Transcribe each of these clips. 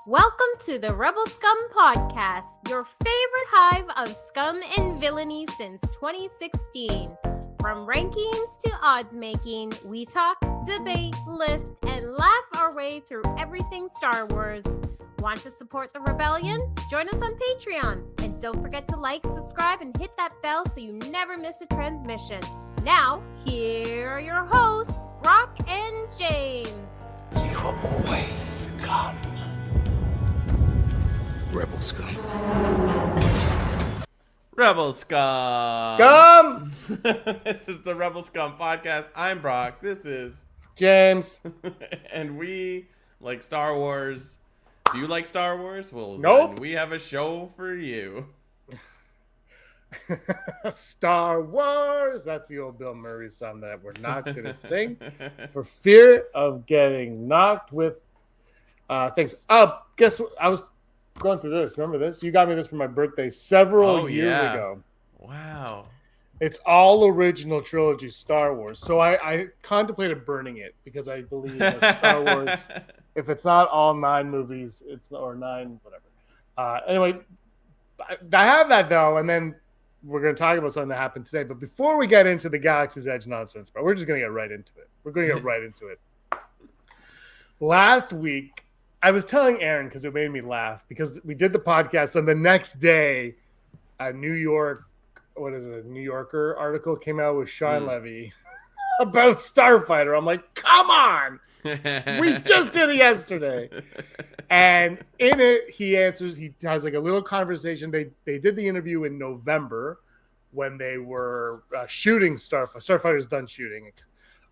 Welcome to the Rebel Scum Podcast, your favorite hive of scum and villainy since 2016. From rankings to odds making, we talk, debate, list, and laugh our way through everything Star Wars. Want to support the rebellion? Join us on Patreon. And don't forget to like, subscribe, and hit that bell so you never miss a transmission. Now, here are your hosts, Brock and James. You are always scum. Rebel scum. Rebel Scum! Scum! This is the Rebel Scum Podcast. I'm Brock. This is... James. And we like Star Wars. Do you like Star Wars? Well, Nope. then we have a show for you. Star Wars. That's the old Bill Murray song that we're not going to sing for fear of getting knocked with things. Guess what? I was going through this. Remember this? You got me this for my birthday several years ago. Wow. It's all original trilogy Star Wars. So I contemplated burning it because I believe that Star Wars, if it's not all 9 movies, or 9, whatever. Anyway, I have that though, and then we're going to talk about something that happened today. But before we get into the Galaxy's Edge nonsense, bro, we're just going to get right into it. We're going to get right into it. Last week, I was telling Aaron because it made me laugh because we did the podcast, and the next day, a New Yorker article came out with Sean Levy about Starfighter. I'm like, come on! We just did it yesterday. And in it, he has like a little conversation. They did the interview in November when they were shooting Starfighter. Starfighter's done shooting,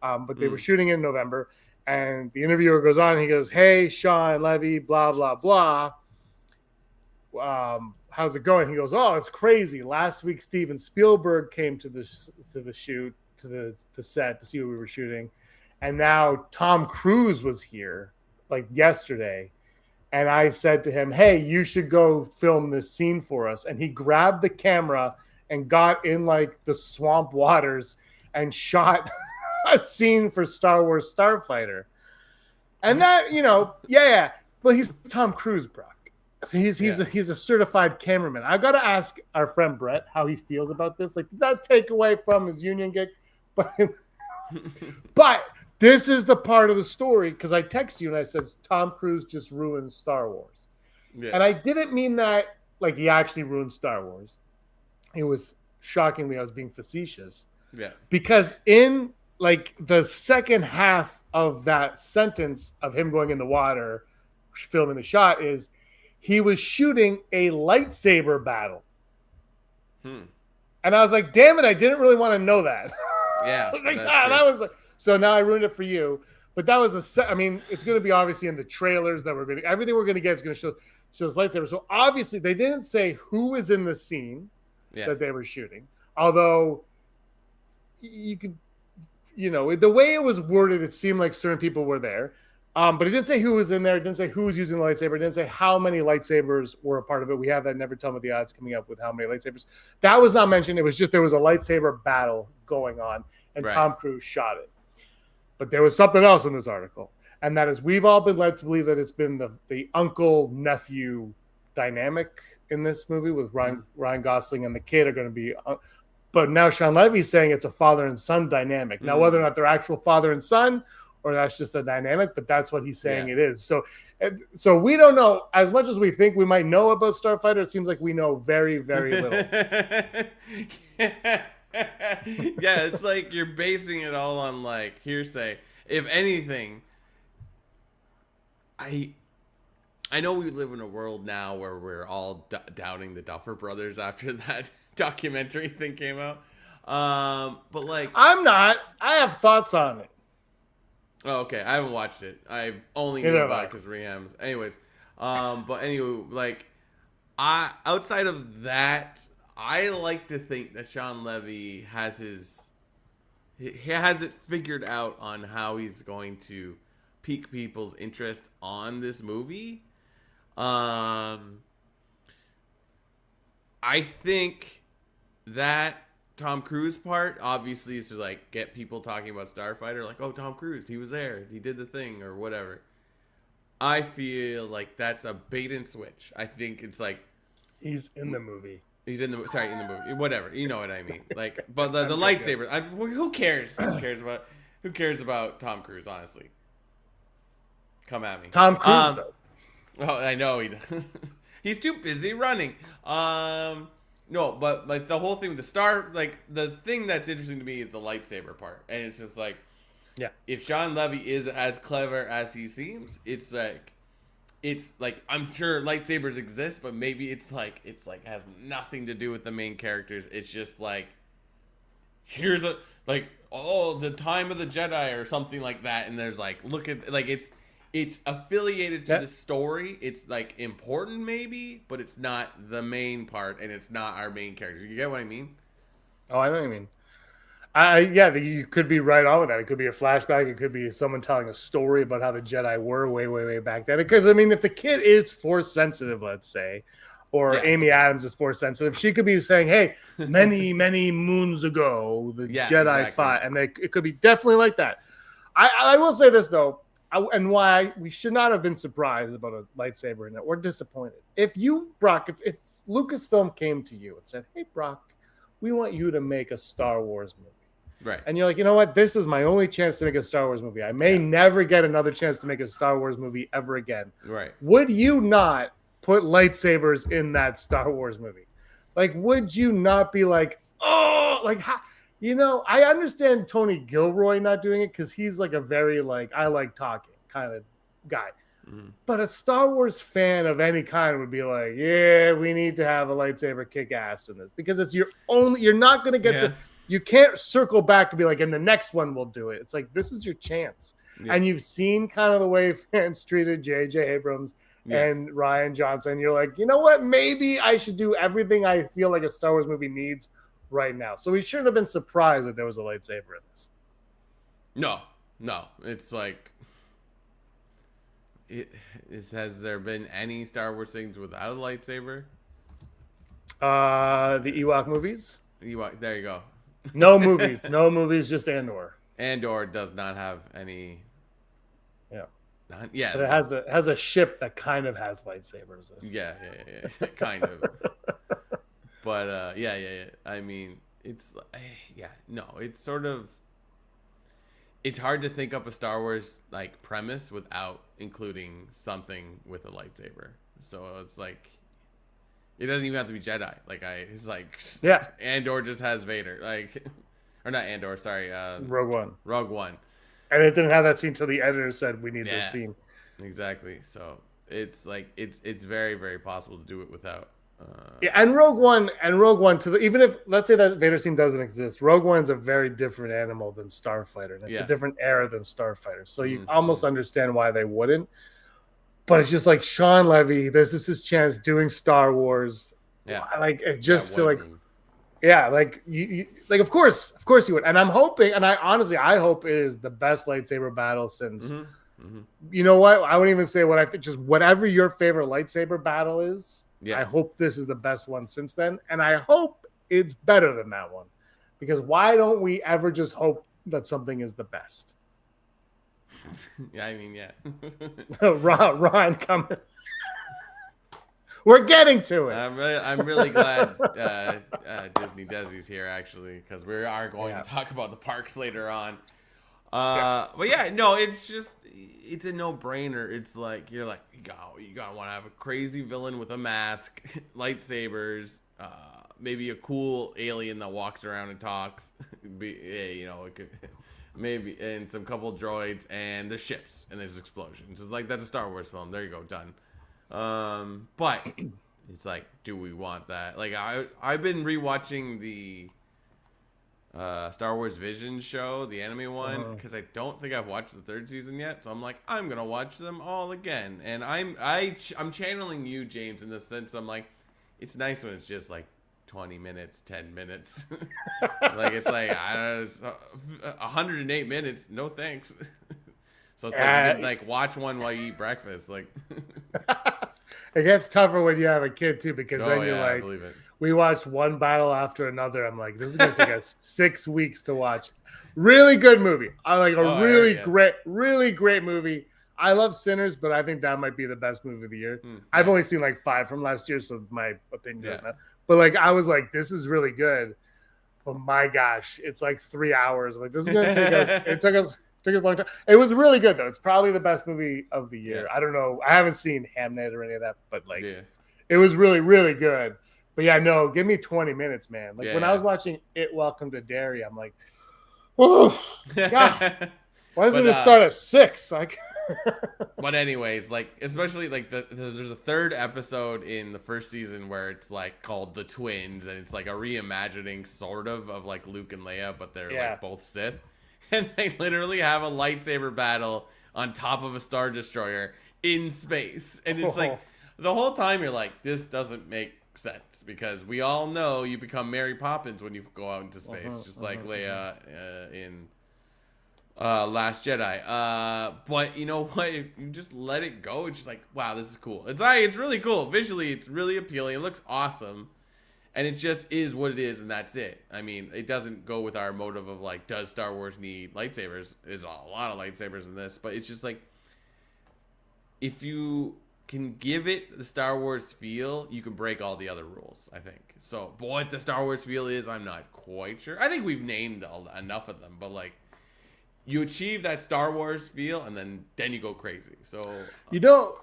but they were shooting in November. And the interviewer goes on and he goes, "Hey, Sean Levy, blah, blah, blah. How's it going?" He goes, "Oh, it's crazy. Last week, Steven Spielberg came to the set to see what we were shooting. And now Tom Cruise was here like yesterday. And I said to him, hey, you should go film this scene for us." And he grabbed the camera and got in like the swamp waters and shot a scene for Star Wars Starfighter. And that, yeah. But he's Tom Cruise, Brock. So he's a certified cameraman. I've got to ask our friend Brett how he feels about this. Like, did that take away from his union gig? But this is the part of the story, because I texted you and I said, Tom Cruise just ruined Star Wars. Yeah. And I didn't mean that like he actually ruined Star Wars. It was shockingly, I was being facetious. Yeah. Because in like the second half of that sentence of him going in the water, filming the shot, is he was shooting a lightsaber battle. And I was like, damn it, I didn't really want to know that. Yeah. I was like, that was like, so now I ruined it for you. But that was it's going to be obviously in the trailers that everything we're going to get is going to show his lightsaber. So obviously they didn't say who was in the scene that they were shooting. Although you could, the way it was worded, it seemed like certain people were there. But it didn't say who was in there. It didn't say who was using the lightsaber. It didn't say how many lightsabers were a part of it. We have that Never Tell Me the Odds coming up with how many lightsabers. That was not mentioned. It was just there was a lightsaber battle going on, and Tom Cruise shot it. But there was something else in this article, and that is we've all been led to believe that it's been the uncle-nephew dynamic in this movie with Ryan Gosling and the kid are going to be but now Sean Levy's saying it's a father and son dynamic. Now, whether or not they're actual father and son or that's just a dynamic, but that's what he's saying it is. So we don't know. As much as we think we might know about Starfighter, it seems like we know very, very little. Yeah, it's like you're basing it all on like hearsay. If anything, I know we live in a world now where we're all doubting the Duffer Brothers after that documentary thing came out. But like, I'm not. I have thoughts on it. Oh, okay. I haven't watched it. I've only known about it because Rams. Anyways, but anyway, like, outside of that, I like to think that Sean Levy has he has it figured out on how he's going to pique people's interest on this movie. I think that Tom Cruise part obviously is to like get people talking about Starfighter, like, oh, Tom Cruise, he was there, he did the thing or whatever. I feel like that's a bait and switch. I think it's like He's in the movie. he's in the movie. Whatever, you know what I mean. Like, but the lightsaber. Who cares? Who cares about Tom Cruise? Honestly, come at me. Tom Cruise does. Oh, I know he does. He's too busy running. No, but like the whole thing with the star, like the thing that's interesting to me is the lightsaber part, and it's just like, Yeah. if Sean Levy is as clever as he seems, it's like I'm sure lightsabers exist, but maybe it's like has nothing to do with the main characters. It's just like, here's a like, oh, the time of the Jedi or something like that, and there's like, look at like it's affiliated to the story. It's like important maybe, but it's not the main part, and it's not our main character. You get what I mean? Oh, I know what you mean. You could be right on with that. It could be a flashback. It could be someone telling a story about how the Jedi were way, way, way back then. Because, I mean, if the kid is Force sensitive, let's say, or Amy Adams is Force sensitive, she could be saying, hey, many, many moons ago, the Jedi fought. And it could be definitely like that. I will say this, though, and why we should not have been surprised about a lightsaber in it or disappointed. If Lucasfilm came to you and said, hey, Brock, we want you to make a Star Wars movie. Right. And you're like, you know what? This is my only chance to make a Star Wars movie. I may never get another chance to make a Star Wars movie ever again. Right. Would you not put lightsabers in that Star Wars movie? Like, would you not be like, oh, like, how? You know, I understand Tony Gilroy not doing it because he's like a very like, I like talking kind of guy. Mm-hmm. But a Star Wars fan of any kind would be like, yeah, we need to have a lightsaber kick ass in this because it's you're not going to get to, you can't circle back and be like, in the next one we'll do it. It's like, this is your chance. Yeah. And you've seen kind of the way fans treated J.J. Abrams and Rian Johnson. You're like, you know what? Maybe I should do everything I feel like a Star Wars movie needs right now. So we shouldn't have been surprised that there was a lightsaber in this. No. It's like, has there been any Star Wars things without a lightsaber? The Ewok movies. There you go. No movies, just Andor. Andor does not have any. Yeah. But it has a ship that kind of has lightsabers. Yeah. Kind of. But yeah. I mean, it's it's sort of. It's hard to think up a Star Wars like premise without including something with a lightsaber. So it's like, it doesn't even have to be Jedi. Like Andor just has Vader. Like, or not Andor. Sorry. Rogue One. And it didn't have that scene till the editor said we need this scene. Exactly. So it's like it's very, very possible to do it without. And Rogue One even if let's say that Vader scene doesn't exist, Rogue One's a very different animal than Starfighter. And it's a different era than Starfighter. So you almost understand why they wouldn't. But it's just like Sean Levy, this is his chance doing Star Wars. Yeah. Like I just feel like like you of course you would. And I'm hoping, and I hope it is the best lightsaber battle since you know what? I wouldn't even say what I think, just whatever your favorite lightsaber battle is. Yeah. I hope this is the best one since then. And I hope it's better than that one. Because why don't we ever just hope that something is the best? Ron, come. We're getting to it. I'm really glad Disney Desi's here, actually, because we are going to talk about the parks later on. But it's a no-brainer. It's like you gotta want to have a crazy villain with a mask, lightsabers, maybe a cool alien that walks around and talks. It could maybe, and some couple droids and there's ships and there's explosions. It's like, that's a Star Wars film. There you go, done. But it's like, do we want that? Like I've been rewatching the Star Wars Vision show, the anime one, because I don't think I've watched the third season yet. So I'm like, I'm gonna watch them all again. And I'm channeling you, James, in the sense I'm like, it's nice when it's just like 20 minutes, 10 minutes. Like it's like, I don't know, 108 minutes. No thanks. So it's like you can like watch one while you eat breakfast. Like it gets tougher when you have a kid too, because then you're like, I believe it. We watched one battle after another. I'm like, this is going to take us 6 weeks to watch. Really good movie. I like really great movie. I love Sinners, but I think that might be the best movie of the year. I've only seen like 5 from last year, so my opinion on that. But like, I was like, this is really good. But my gosh, it's like 3 hours. I'm like, this is gonna take us. It took us a long time. It was really good though. It's probably the best movie of the year. I don't know. I haven't seen Hamnet or any of that, but like, it was really, really good. But yeah, no, give me 20 minutes, man. Like when I was watching It Welcome to Derry, I'm like, oh, God. Why doesn't it start at 6? Like, but anyways, like especially like there's a 3rd episode in the 1st season where it's like called The Twins, and it's like a reimagining sort of like Luke and Leia, but they're like both Sith, and they literally have a lightsaber battle on top of a Star Destroyer in space, and it's like the whole time you're like, this doesn't make sense, because we all know you become Mary Poppins when you go out into space, just like Leia in Last Jedi. But you know what? If you just let it go, it's just like, wow, this is cool. It's really cool. Visually, it's really appealing. It looks awesome. And it just is what it is, and that's it. I mean, it doesn't go with our motive of like, does Star Wars need lightsabers? There's a lot of lightsabers in this, but it's just like, if you can give it the Star Wars feel, you can break all the other rules, I think. So, but what the Star Wars feel is, I'm not quite sure. I think we've named enough of them, but like, you achieve that Star Wars feel, and then you go crazy. So, you know,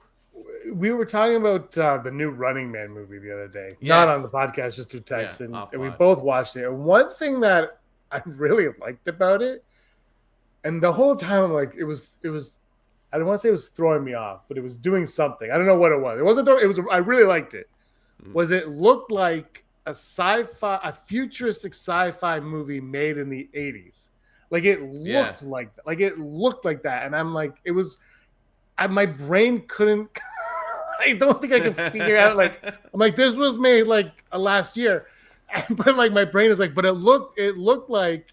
we were talking about the new Running Man movie the other day. Not on the podcast, just through text, and we both watched it. And one thing that I really liked about it, and the whole time I'm like, it was. I don't want to say it was throwing me off, but it was doing something. I don't know what it was. It wasn't. It was. I really liked it. Was it looked like a futuristic sci-fi movie made in the 80s. Like it looked like that, and I'm like, it was. My brain couldn't. I don't think I could figure out. Like I'm like, this was made like last year, but like my brain is like, but it looked like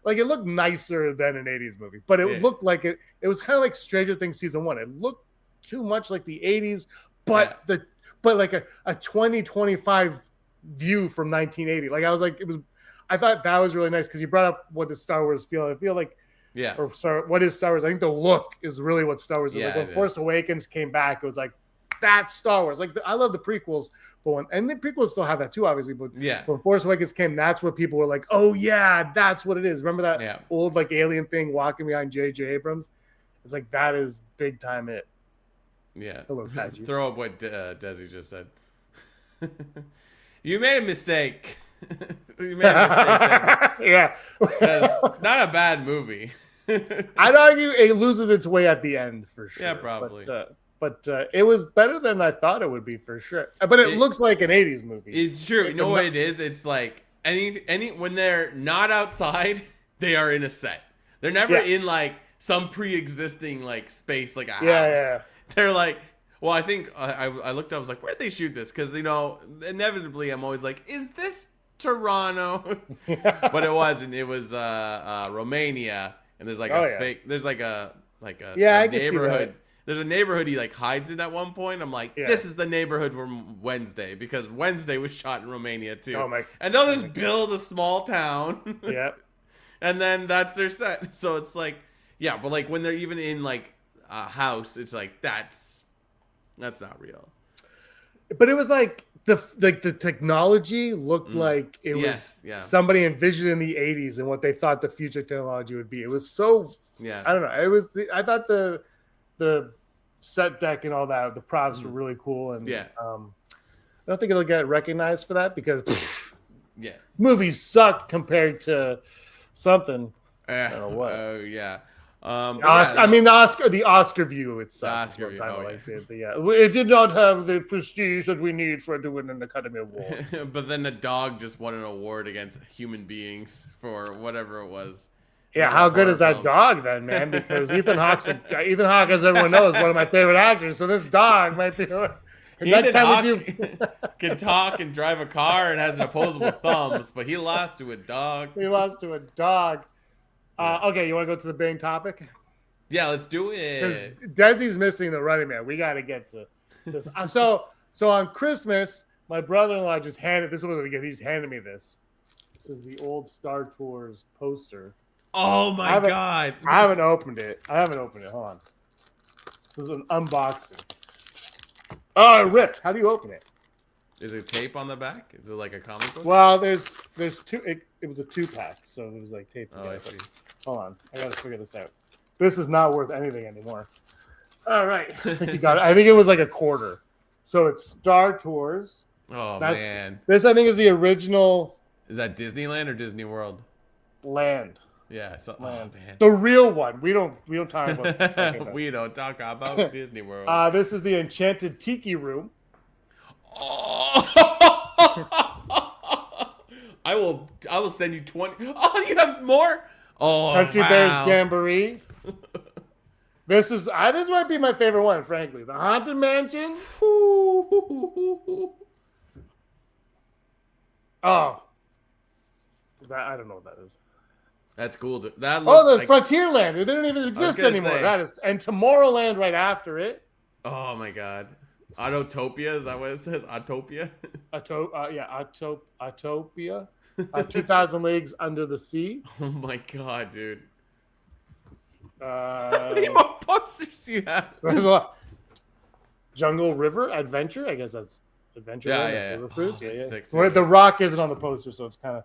it looked nicer than an 80s movie, but it looked like it was kind of like Stranger Things season 1. It looked too much like the 80s, but like a 2025 view from 1980. Like I was like, I thought that was really nice because you brought up what does Star Wars feel. I feel like or sorry, what is Star Wars? I think the look is really what Star Wars is. Like when Force Awakens came back, it was like, that's Star Wars. Like I love the prequels, but and the prequels still have that too, obviously. But when Force Awakens came, that's what people were like, oh yeah, that's what it is. Remember that old like alien thing walking behind J.J. Abrams? It's like that is big time it. Yeah. Throw up what Desi just said. You made a mistake. You made a mistake, Desi. Yeah. It's not a bad movie. I'd argue it loses its way at the end for sure. Yeah, probably. But it was better than I thought it would be for sure. But it looks like an 80s movie. It's true. You know what it is? It's like any when they're not outside, they are in a set. They're never in like some pre-existing like space like a house. Yeah. They're like, well, I think I looked up. I was like, where'd they shoot this? Because you know, inevitably, I'm always like, is this Toronto? But it wasn't. It was Romania, and there's like a fake. There's like a neighborhood. There's a neighborhood he like hides in at one point. I'm like, this is the neighborhood from Wednesday, because Wednesday was shot in Romania too. Oh my! And they'll just build a small town. Yeah. And then that's their set. So it's like, yeah, but like when they're even in like a house, it's like that's not real. But it was like the technology looked like it was somebody envisioned in the 80s and what they thought the future technology would be. It was so I don't know. It was I thought the set deck and all that, the props were really cool, and I don't think it'll get recognized for that because movies suck compared to something. I don't know what. Oh yeah. The Oscar view itself. The Oscar view. It did not have the prestige that we need for it to win an Academy Award. But then the dog just won an award against human beings for whatever it was. Yeah, how good is that dog then, man? Because Ethan Hawke, as everyone knows, one of my favorite actors. So this dog might be. Next time can talk and drive a car and has opposable thumbs, but he lost to a dog. Okay, you want to go to the main topic? Yeah, let's do it. Because Desi's missing the Running Man. We got to get to this. So on Christmas, my brother-in-law just handed this. He's handed me this. This is the old Star Tours poster. Oh my God! I haven't opened it. Hold on. is an unboxing. Oh, it ripped. How do you open it? Is it tape on the back? Is it like a comic book? Well, there's two. It was a 2-pack, so it was like tape. Oh, I see. Hold on, I gotta figure this out. This is not worth anything anymore. All right, I think you got it. I think it was like a quarter. So it's Star Tours. Oh man, this I think is the original. Is that Disneyland or Disney World? Land. Yeah, so, Land. Oh, man. The real one. We don't talk about the second one. We don't talk about Disney World. This is the Enchanted Tiki Room. Oh. I will send you 20. Oh, you have more? Oh, Country wow. Bears Jamboree. This might be my favorite one, frankly. The Haunted Mansion. Oh. I don't know what that is. That's cool. That Oh, looks the Frontierland. It didn't even exist anymore. And Tomorrowland right after it. Oh my god. Autotopia, is that what it says? Autopia? Autopia. 2,000 Leagues Under the Sea. Oh my god, dude. There's What posters you have? a lot. Jungle River Adventure. I guess that's Adventure. Yeah. River Cruise. Oh, Yeah. sick. Well, the Rock isn't on the poster, so it's kind of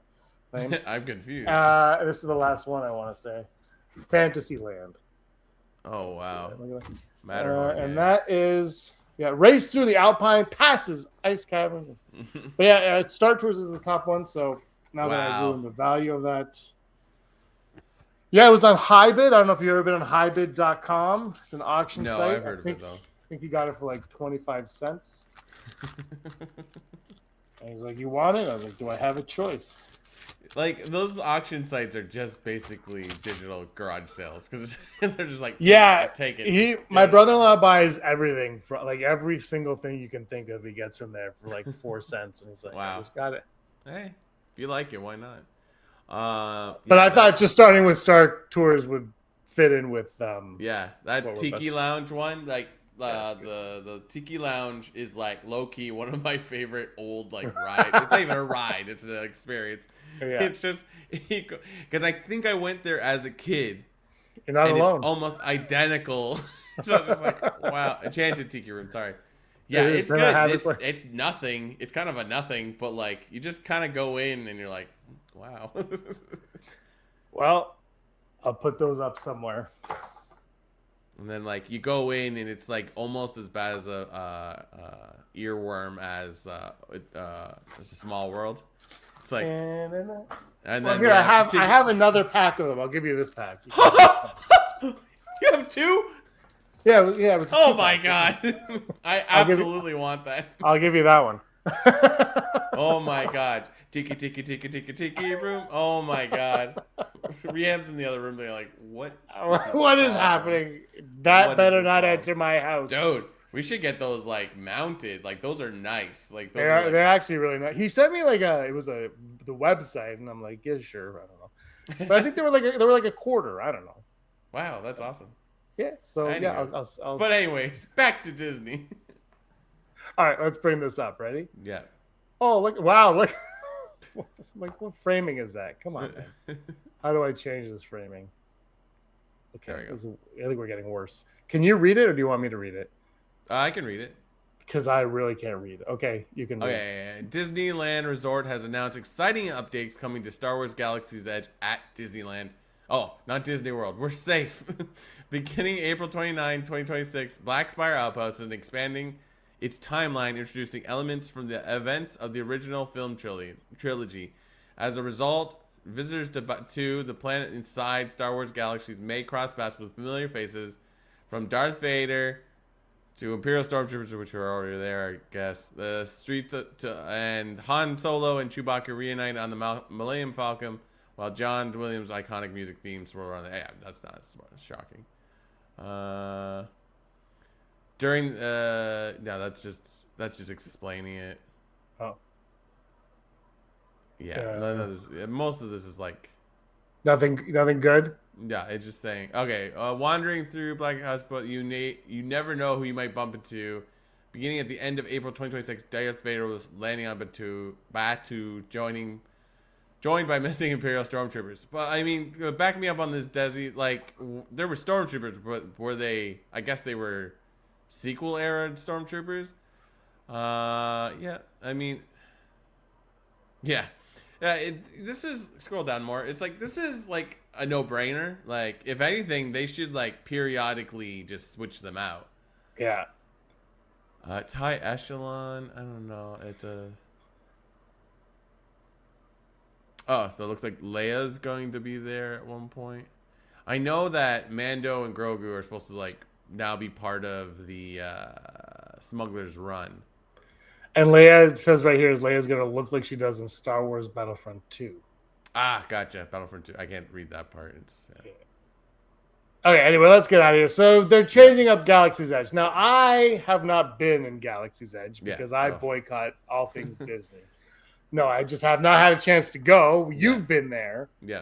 lame. I'm confused. This is the last one I want to say. Fantasyland. Oh wow. Look at that. Matterhorn. And that is Race Through the Alpine Passes, Ice Caverns. But yeah, Star Tours is the top one. So now that I ruined the value of that. Yeah, it was on HiBid. I don't know if you've ever been on HiBid.com. It's an auction site. No, I've heard of it though. I think he got it for like 25 cents. And he's like, "You want it?" I was like, "Do I have a choice?" Like those auction sites are just basically digital garage sales because they're just like, yeah, just take it. My brother-in-law buys everything from like every single thing you can think of. He gets from there for like 4 cents, and he's like, Wow. "I just got it." Hey, if you like it, why not? But I thought just starting with Star Tours would fit in with that Tiki Lounge one, like the Tiki Lounge is like low key one of my favorite old like rides. It's not even a ride; it's an experience. Yeah. It's just because I think I went there as a kid. You're not alone. It's almost identical. So I'm just like, wow, Enchanted Tiki Room. Sorry. Yeah, it's good. It's nothing. It's kind of a nothing, but like you just kind of go in and you're like, wow. Well, I'll put those up somewhere. And then like you go in and it's like almost as bad as a earworm as A Small World. It's like, and then here I have another pack of them. I'll give you this pack. You have two? Yeah. Oh my god! I absolutely want that. I'll give you that one. Oh my god! Tiki room. Oh my god! Rehab's in the other room. They're like, what? What is happening? That better not enter my house, dude. We should get those like mounted. Like those are nice. Like those they're actually really nice. He sent me like the website, and I'm like, yeah, sure. I don't know, but I think they were like a quarter. I don't know. Wow, that's awesome. Yeah. So anyway. yeah, I'll. But anyways, back to Disney. All right, let's bring this up. Ready? Yeah. Oh look! Wow! Look. Like what framing is that? Come on, man. How do I change this framing? Okay, I think we're getting worse. Can you read it, or do you want me to read it? I can read it. Because I really can't read. Okay, you can read it. Disneyland Resort has announced exciting updates coming to Star Wars Galaxy's Edge at Disneyland. Oh, not Disney World. We're safe. Beginning April 29, 2026, Black Spire Outpost is expanding its timeline, introducing elements from the events of the original film trilogy. As a result, visitors to the planet inside Star Wars Galaxies may cross paths with familiar faces, from Darth Vader to Imperial Stormtroopers, which are already there, I guess. The streets and Han Solo and Chewbacca reunite on the Millennium Falcon, while John Williams' iconic music themes were on the... Yeah, that's not shocking. That's just explaining it. Oh. Yeah, none of this, most of this is like... Nothing good? Yeah, it's just saying, okay, wandering through Black House, but you never know who you might bump into. Beginning at the end of April 2026, Darth Vader was landing on Batuu, joined by missing Imperial Stormtroopers. But, I mean, back me up on this, Desi. Like, there were Stormtroopers, but were they... I guess they were sequel era stormtroopers. Yeah, I mean, yeah. This is, scroll down more. It's like, this is like a no-brainer. Like, if anything, they should like periodically just switch them out. Yeah. It's high echelon. I don't know. Oh, so it looks like Leia's going to be there at one point. I know that Mando and Grogu are supposed to like now be part of the Smuggler's Run. And Leia, it says right here, is Leia's going to look like she does in Star Wars Battlefront 2. Ah, gotcha. Battlefront 2. I can't read that part. Yeah. Okay, anyway, let's get out of here. So they're changing up Galaxy's Edge. Now, I have not been in Galaxy's Edge because I boycott all things Disney. No, I just have not had a chance to go. You've been there. Yeah.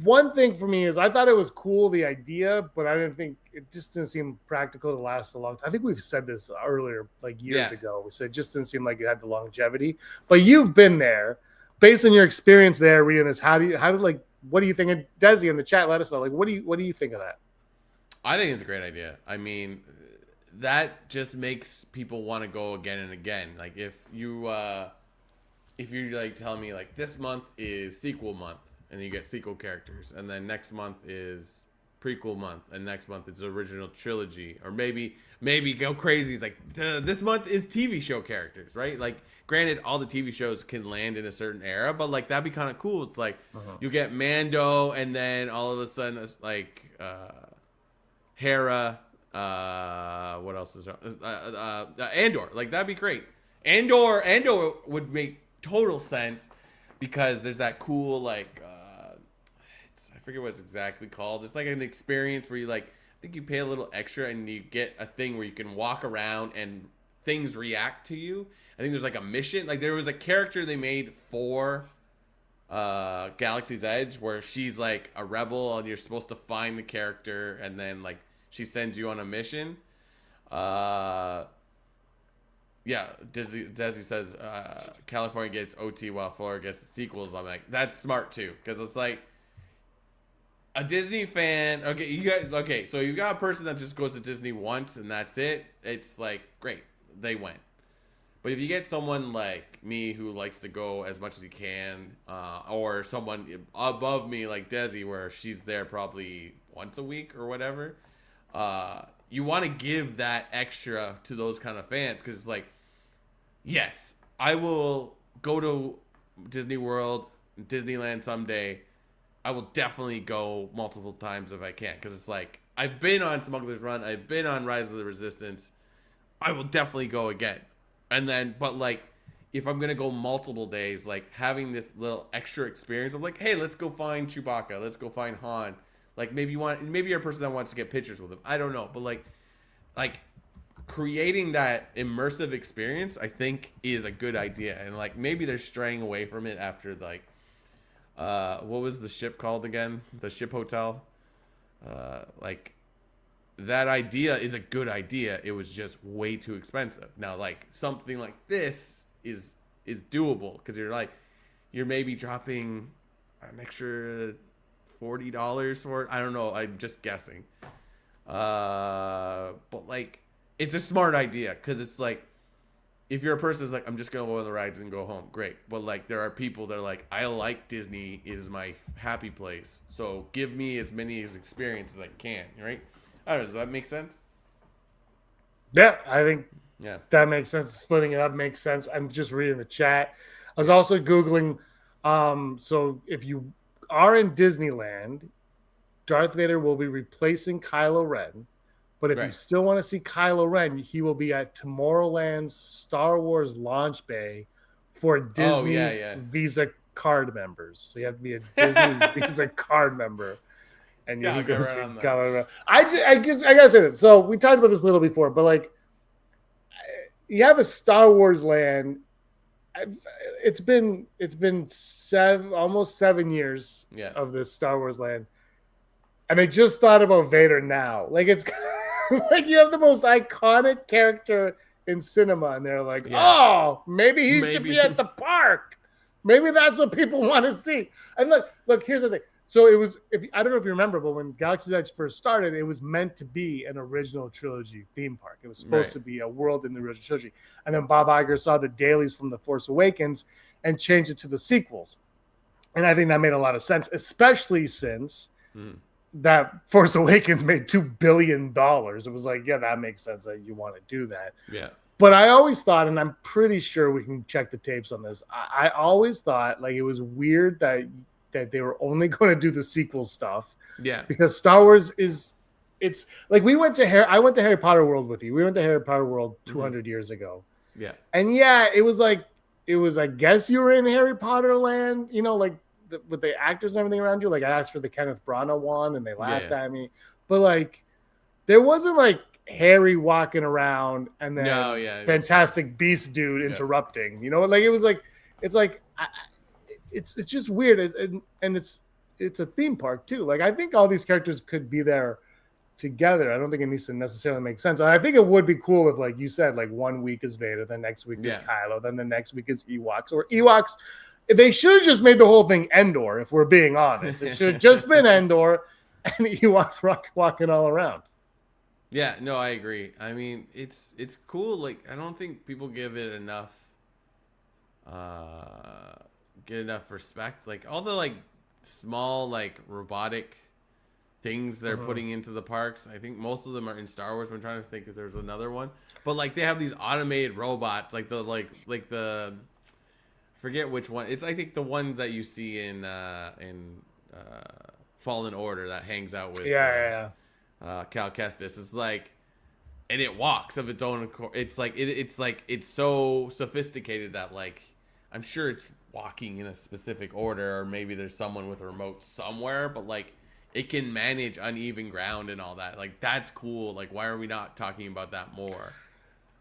One thing for me is I thought it was cool, the idea, but I didn't think it just didn't seem practical to last a long time. I think we've said this earlier, like years ago. We said it just didn't seem like it had the longevity. But you've been there. Based on your experience there, reading this, what do you think of Desi in the chat? Let us know. Like, what do you think of that? I think it's a great idea. I mean, that just makes people want to go again and again. Like, if you're like telling me like this month is sequel month, and you get sequel characters, and then next month is prequel month, and next month it's original trilogy, or maybe go crazy. It's like this month is TV show characters, right? Like, granted, all the TV shows can land in a certain era, but like that'd be kind of cool. It's like you get Mando, and then all of a sudden it's like Hera. What else is there? Andor? Like, that'd be great. Andor would make total sense because there's that cool like I forget what it's exactly called. It's like an experience where you like, I think you pay a little extra and you get a thing where you can walk around and things react to you. I think there's like a mission. Like, there was a character they made for Galaxy's Edge where she's like a rebel and you're supposed to find the character, and then like she sends you on a mission. Yeah, Desi says California gets OT while Florida gets the sequels. I'm like, that's smart too, because it's like a Disney fan. Okay, so you got a person that just goes to Disney once and that's it. It's like, great, they went. But if you get someone like me who likes to go as much as he can, or someone above me like Desi, where she's there probably once a week or whatever, you want to give that extra to those kind of fans, because it's like, yes, I will go to Disney World, Disneyland someday. I will definitely go multiple times if I can, because it's like, I've been on Smuggler's Run, I've been on Rise of the Resistance. I will definitely go again. And then, but like, if I'm going to go multiple days, like having this little extra experience of like, hey, let's go find Chewbacca, let's go find Han. Like, maybe you're a person that wants to get pictures with him. I don't know. But like creating that immersive experience, I think, is a good idea. And like, maybe they're straying away from it after like, what was the ship called again? The ship hotel. Like, that idea is a good idea. It was just way too expensive. Now, like, something like this is doable, because you're maybe dropping an extra $40 for it. I don't know. I'm just guessing. But like, it's a smart idea, because it's like, if you're a person who's like, I'm just gonna go on the rides and go home, great. But like, there are people that are like, I like Disney, it is my happy place, so give me as many experiences as I can, right? I don't know, does that make sense? Yeah, I think that makes sense. Splitting it up makes sense. I'm just reading the chat. I was also Googling, so if you are in Disneyland, Darth Vader will be replacing Kylo Ren. But if you still want to see Kylo Ren, he will be at Tomorrowland's Star Wars launch bay for Disney Visa card members. So you have to be a Disney Visa card member, and you can go see Kylo Ren. I gotta say this. So we talked about this a little before, but like, you have a Star Wars land. It's been almost 7 years of this Star Wars land, and they just thought about Vader now. Like, it's like, you have the most iconic character in cinema, and they're like, oh, maybe he should be at the park. Maybe that's what people want to see. And look, here's the thing. So it was, I don't know if you remember, but when Galaxy's Edge first started, it was meant to be an original trilogy theme park. It was supposed to be a world in the original trilogy. And then Bob Iger saw the dailies from The Force Awakens and changed it to the sequels. And I think that made a lot of sense, especially since that Force Awakens made $2 billion. It was like, yeah, that makes sense that you want to do that. Yeah. But I always thought, and I'm pretty sure we can check the tapes on this, I always thought like it was weird that they were only going to do the sequel stuff. Yeah. Because Star Wars it's like I went to Harry Potter World with you. We went to Harry Potter World 200 years ago. Yeah. And yeah, it was, I guess you were in Harry Potter land, like with the actors and everything around you. Like I asked for the Kenneth Branagh one and they laughed at me. But like, there wasn't like Harry walking around and then Fantastic Beast dude interrupting, like it was like, it's just weird. And it's a theme park too. Like I think all these characters could be there together. I don't think it needs to necessarily make sense. I think it would be cool if, like you said, like 1 week is Vader, the next week is Kylo, then the next week is Ewoks. Or Ewoks, they should have just made the whole thing Endor, if we're being honest. It should have just been Endor and Ewoks walking all around. Yeah, no, I agree. I mean, it's cool. Like, I don't think people give it enough respect. Like all the like small like robotic things they're putting into the parks. I think most of them are in Star Wars. I'm trying to think if there's another one. But like they have these automated robots, like the forget which one. It's I think the one that you see in Fallen Order that hangs out with Cal Kestis. It's like, and it walks of its own accord. It's like it's so sophisticated that like I'm sure it's walking in a specific order, or maybe there's someone with a remote somewhere, but like it can manage uneven ground and all that. Like that's cool. Like why are we not talking about that more?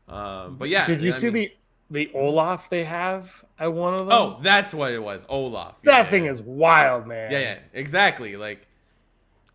But yeah, did you see the Olaf they have at one of them? Oh, that's what it was. Olaf. That thing is wild, man. Yeah, exactly. Like,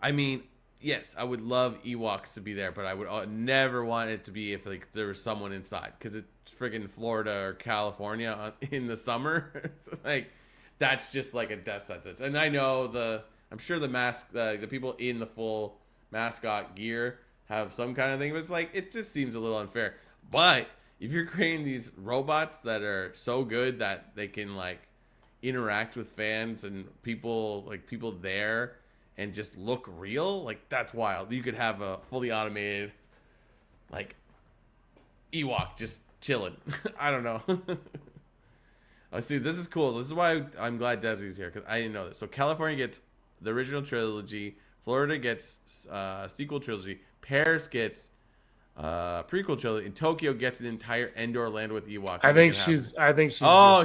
I mean, yes, I would love Ewoks to be there, but I would never want it to be if like there was someone inside, because it's friggin' Florida or California in the summer. Like, that's just like a death sentence. And I know I'm sure the people in the full mascot gear have some kind of thing, but it's like, it just seems a little unfair. But if you're creating these robots that are so good that they can like interact with fans and people there and just look real, like that's wild. You could have a fully automated like Ewok just chilling. I don't know. I see. This is cool. This is why I'm glad Desi's here, because I didn't know this. So California gets the original trilogy. Florida gets sequel trilogy. Paris gets prequel trilogy, and Tokyo gets an entire Endor land with Ewoks. I think she's. Oh,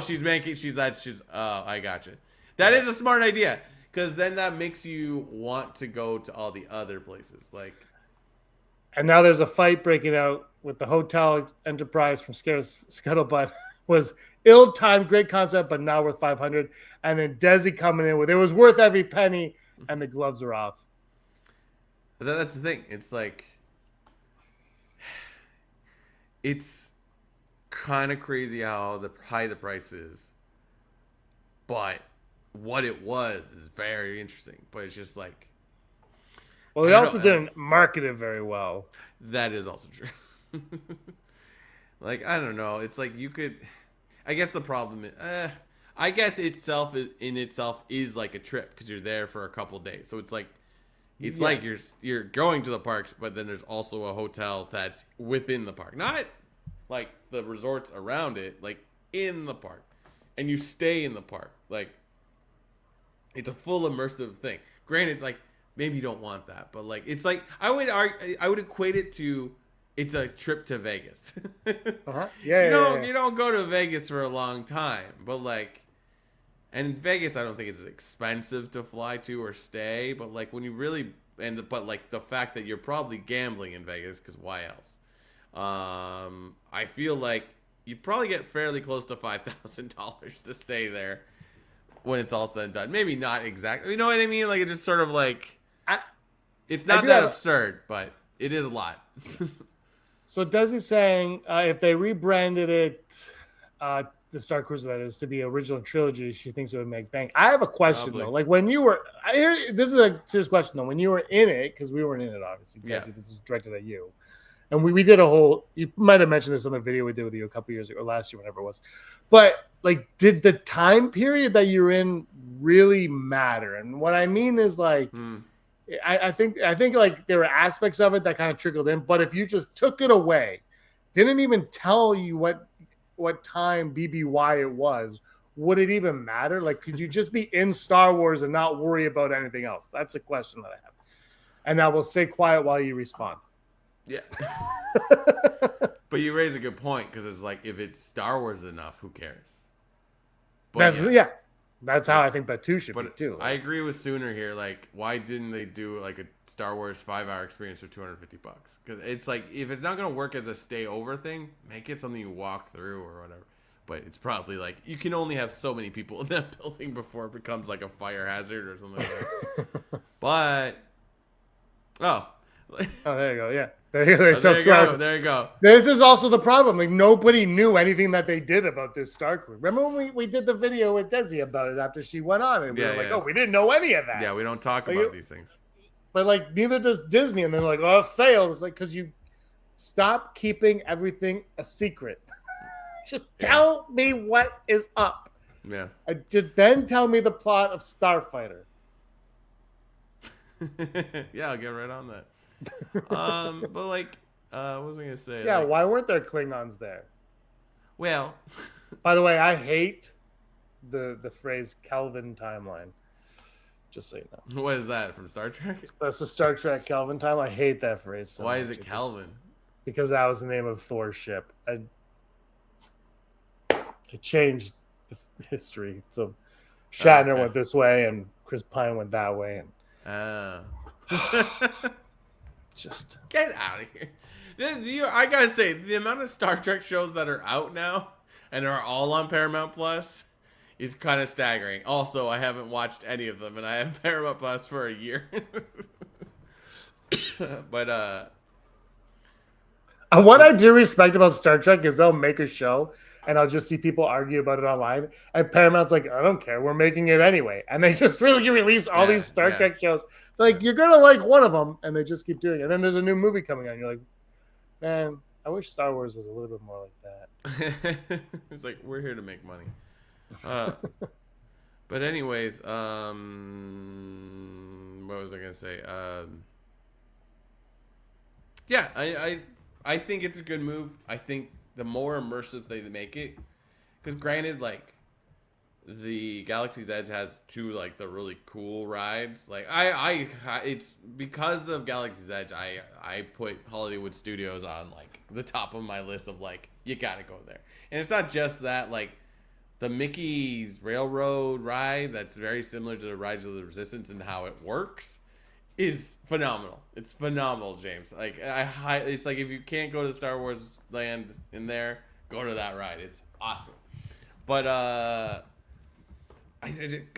I gotcha. That is a smart idea, because then that makes you want to go to all the other places. Like, and now there's a fight breaking out with the Hotel Enterprise from Scuttlebutt. Was ill-timed, great concept, but now worth 500. And then Desi coming in with it was worth every penny, and the gloves are off. That's the thing. It's like, it's kind of crazy how high the price is, but what it was is very interesting. But it's just like, well, they also didn't market it very well. That is also true. Like, I don't know. It's like you could, I guess the problem is, I guess itself is like a trip, because you're there for a couple days. So it's like, it's like you're going to the parks, but then there's also a hotel that's within the park, not like the resorts around it, like in the park, and you stay in the park. Like, it's a full immersive thing. Granted, like maybe you don't want that, but like it's like I would equate it to, it's a trip to Vegas. Yeah, you don't go to Vegas for a long time, but like, and Vegas, I don't think it's expensive to fly to or stay, but like when you really, but like the fact that you're probably gambling in Vegas, because why else? I feel like you probably get fairly close to $5,000 to stay there when it's all said and done. Maybe not exactly, you know what I mean? Like, it's just sort of like, it's not that absurd, but it is a lot. So Desi's saying if they rebranded it the Star Cruiser that is to be original trilogy, she thinks it would make bank. I have a question Probably. though. Like when you were, this is a serious question though. When you were in it, because we weren't in it, obviously. Yeah. This is directed at you, and we did a whole. You might have mentioned this on the video we did with you a couple years ago, or last year, whenever it was. But like, did the time period that you're in really matter? And what I mean is like. I think like there were aspects of it that kind of trickled in, but if you just took it away, didn't even tell you what time BBY it was, would it even matter? Like, could you just be in Star Wars and not worry about anything else? That's a question that I have. And I will stay quiet while you respond. Yeah. But you raise a good point because it's like if it's Star Wars enough, who cares? But That's how I think that too should be too. I agree with Sooner here. Like, why didn't they do like a Star Wars 5-hour experience for $250? Because it's like if it's not gonna work as a stay over thing, make it something you walk through or whatever. But it's probably like you can only have so many people in that building before it becomes like a fire hazard or something like that. But there you go. Yeah. There you go. This is also the problem. Like nobody knew anything that they did about this Star Cruiser. Remember when we did the video with Desi about it after she went on, and we were like, "Oh, we didn't know any of that." Yeah, we don't talk about these things. But like, neither does Disney. And then like, "Oh, failed." It's like because you stop keeping everything a secret. Just tell me what is up. Yeah. Then tell me the plot of Starfighter. Yeah, I'll get right on that. But like, what was I gonna say? Yeah, like, why weren't there Klingons there? Well, by the way, I hate the phrase Kelvin timeline. Just so you know. What is that from Star Trek? That's the Star Trek Kelvin time. I hate that phrase. So why is it Kelvin? Because that was the name of Thor's ship. It changed the history. So Shatner went this way, and Chris Pine went that way, and. Just get out of here. I gotta say, the amount of Star Trek shows that are out now and are all on Paramount Plus is kind of staggering. Also, I haven't watched any of them, and I have Paramount Plus for a year. But what I do respect about Star Trek is they'll make a show and I'll just see people argue about it online, and Paramount's like, I don't care, we're making it anyway, and they just really release all these Star Trek shows. Like, you're gonna like one of them, and they just keep doing it. And then there's a new movie coming on. You're like, man, I wish Star Wars was a little bit more like that. It's like, we're here to make money. But anyways, what was I gonna say? Yeah, I think it's a good move. I think the more immersive they make it, because granted, like, the Galaxy's Edge has two like the really cool rides. Like I it's because of Galaxy's Edge I put Hollywood Studios on like the top of my list of like you gotta go there. And it's not just that, like the Mickey's Railroad ride that's very similar to the Rise of the Resistance and how it works is phenomenal. It's phenomenal, James. Like it's like if you can't go to Star Wars Land in there, go to that ride. It's awesome. But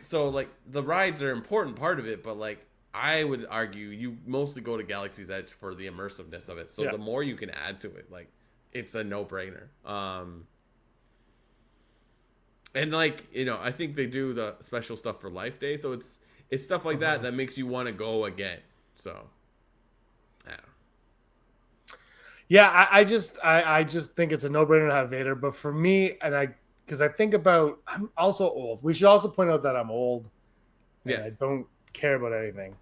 so like the rides are an important part of it, but like I would argue you mostly go to Galaxy's Edge for the immersiveness of it. So the more you can add to it, like it's a no-brainer. And like, you know, I think they do the special stuff for Life Day, so it's stuff like that makes you want to go again. So I don't know. Yeah, I just think it's a no-brainer to have Vader, but for me, and because I think about, I'm also old. We should also point out that I'm old. And I don't care about anything.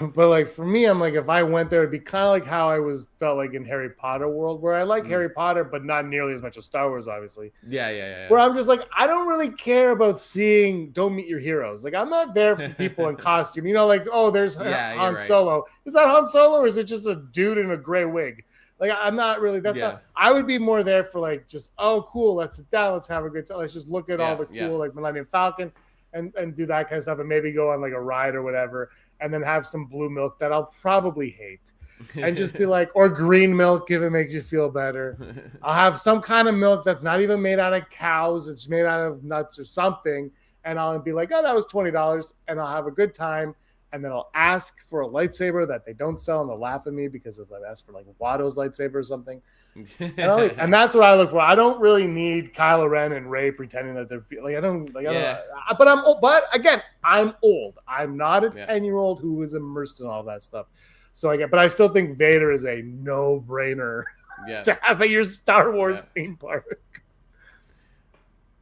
But like for me, I'm like, if I went there, it'd be kind of like how I felt like in Harry Potter world, where I like Harry Potter, but not nearly as much as Star Wars, obviously. Yeah. Where I'm just like, I don't really care about seeing Don't Meet Your Heroes. Like, I'm not there for people in costume. You know, like, oh, there's Han Solo. Is that Han Solo, or is it just a dude in a gray wig? Like, I'm not really, not, I would be more there for like, just, oh, cool, let's sit down, let's have a good time, let's just look at all the cool, like Millennium Falcon and do that kind of stuff, and maybe go on like a ride or whatever, and then have some blue milk that I'll probably hate. And just be like, or green milk if it makes you feel better. I'll have some kind of milk that's not even made out of cows, it's made out of nuts or something, and I'll be like, oh, that was $20, and I'll have a good time. and then I'll ask for a lightsaber that they don't sell, and they'll laugh at me because it's like I asked for like Watto's lightsaber or something. And that's what I look for. I don't really need Kylo Ren and Rey pretending that they're like I don't. But again, I'm old. I'm not a 10-year-old who is immersed in all that stuff. So but I still think Vader is a no-brainer to have at your Star Wars theme park.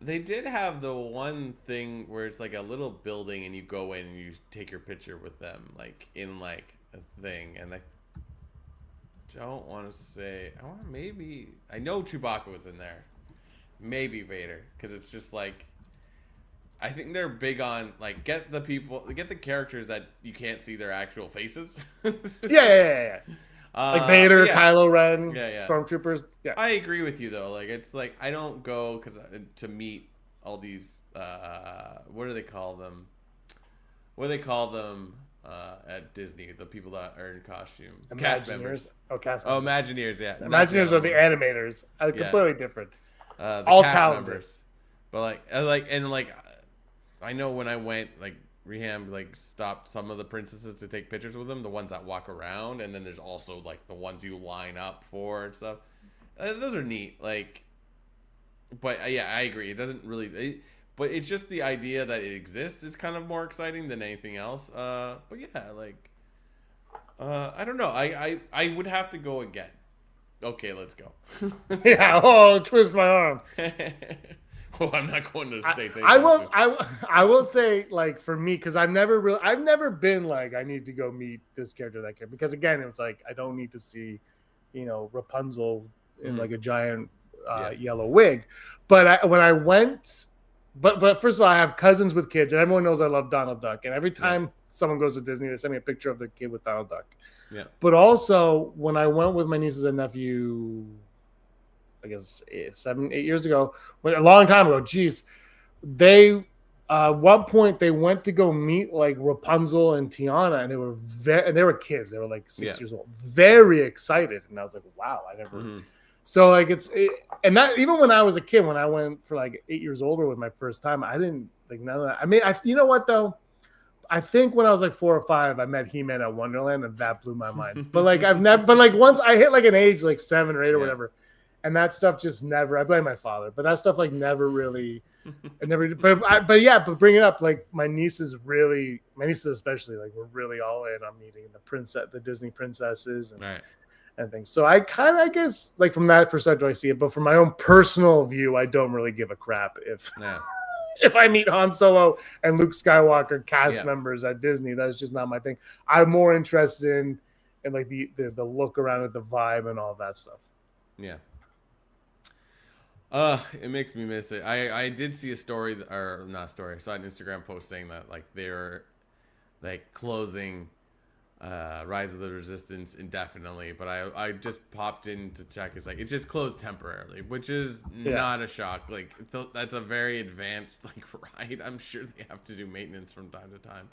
They did have the one thing where it's like a little building and you go in and you take your picture with them, like in like a thing. And I don't want to say, I know Chewbacca was in there. Maybe Vader. Because it's just like, I think they're big on like get the characters that you can't see their actual faces. Yeah. Like Vader, Kylo Ren, Stormtroopers. Yeah, I agree with you though. Like it's like I don't go to meet all these. What do they call them? What do they call them at Disney? The people that are in costume, cast members. Cast members. Imagineers. Yeah, Imagineers are the animators. Completely different. All cast talented members. But I know when I went like. Reham like stopped some of the princesses to take pictures with them, the ones that walk around, and then there's also like the ones you line up for and stuff. Those are neat. Like, but I agree. It doesn't really, but it's just the idea that it exists is kind of more exciting than anything else. But yeah, like, I don't know. I would have to go again. Okay, let's go. Yeah. Oh, twist my arm. Oh, I'm not going to the States. I will say, like, for me, because I've never been like, I need to go meet this character, that character. Because again, it's like, I don't need to see, Rapunzel in like a giant yellow wig. But when I went, but first of all, I have cousins with kids, and everyone knows I love Donald Duck. And every time someone goes to Disney, they send me a picture of their kid with Donald Duck. Yeah. But also, when I went with my nieces and nephew, I guess 7-8 years ago, a long time ago. Geez, they at one point they went to go meet like Rapunzel and Tiana, and they were kids. They were like 6 years old, very excited. And I was like, wow, I never. Mm-hmm. So like and that even when I was a kid, when I went for like 8 years older with my first time, I didn't like none of that. I mean, you know what though? I think when I was like 4 or 5, I met He-Man at Wonderland, and that blew my mind. But like once I hit like an age like 7 or 8 or whatever. And that stuff just never, I blame my father, but that stuff like never really, but bring it up, like my nieces especially, like we're really all in on meeting the Disney princesses and things. So I kind of, I guess, like from that perspective, I see it, but from my own personal view, I don't really give a crap if I meet Han Solo and Luke Skywalker cast members at Disney. That's just not my thing. I'm more interested in like the look around it, the vibe and all that stuff. Yeah. It makes me miss it. I did see a story, or not a story, I saw an Instagram post saying that like they were like closing Rise of the Resistance indefinitely, but I just popped in to check. It's like it just closed temporarily, which is not a shock. Like that's a very advanced like ride. I'm sure they have to do maintenance from time to time.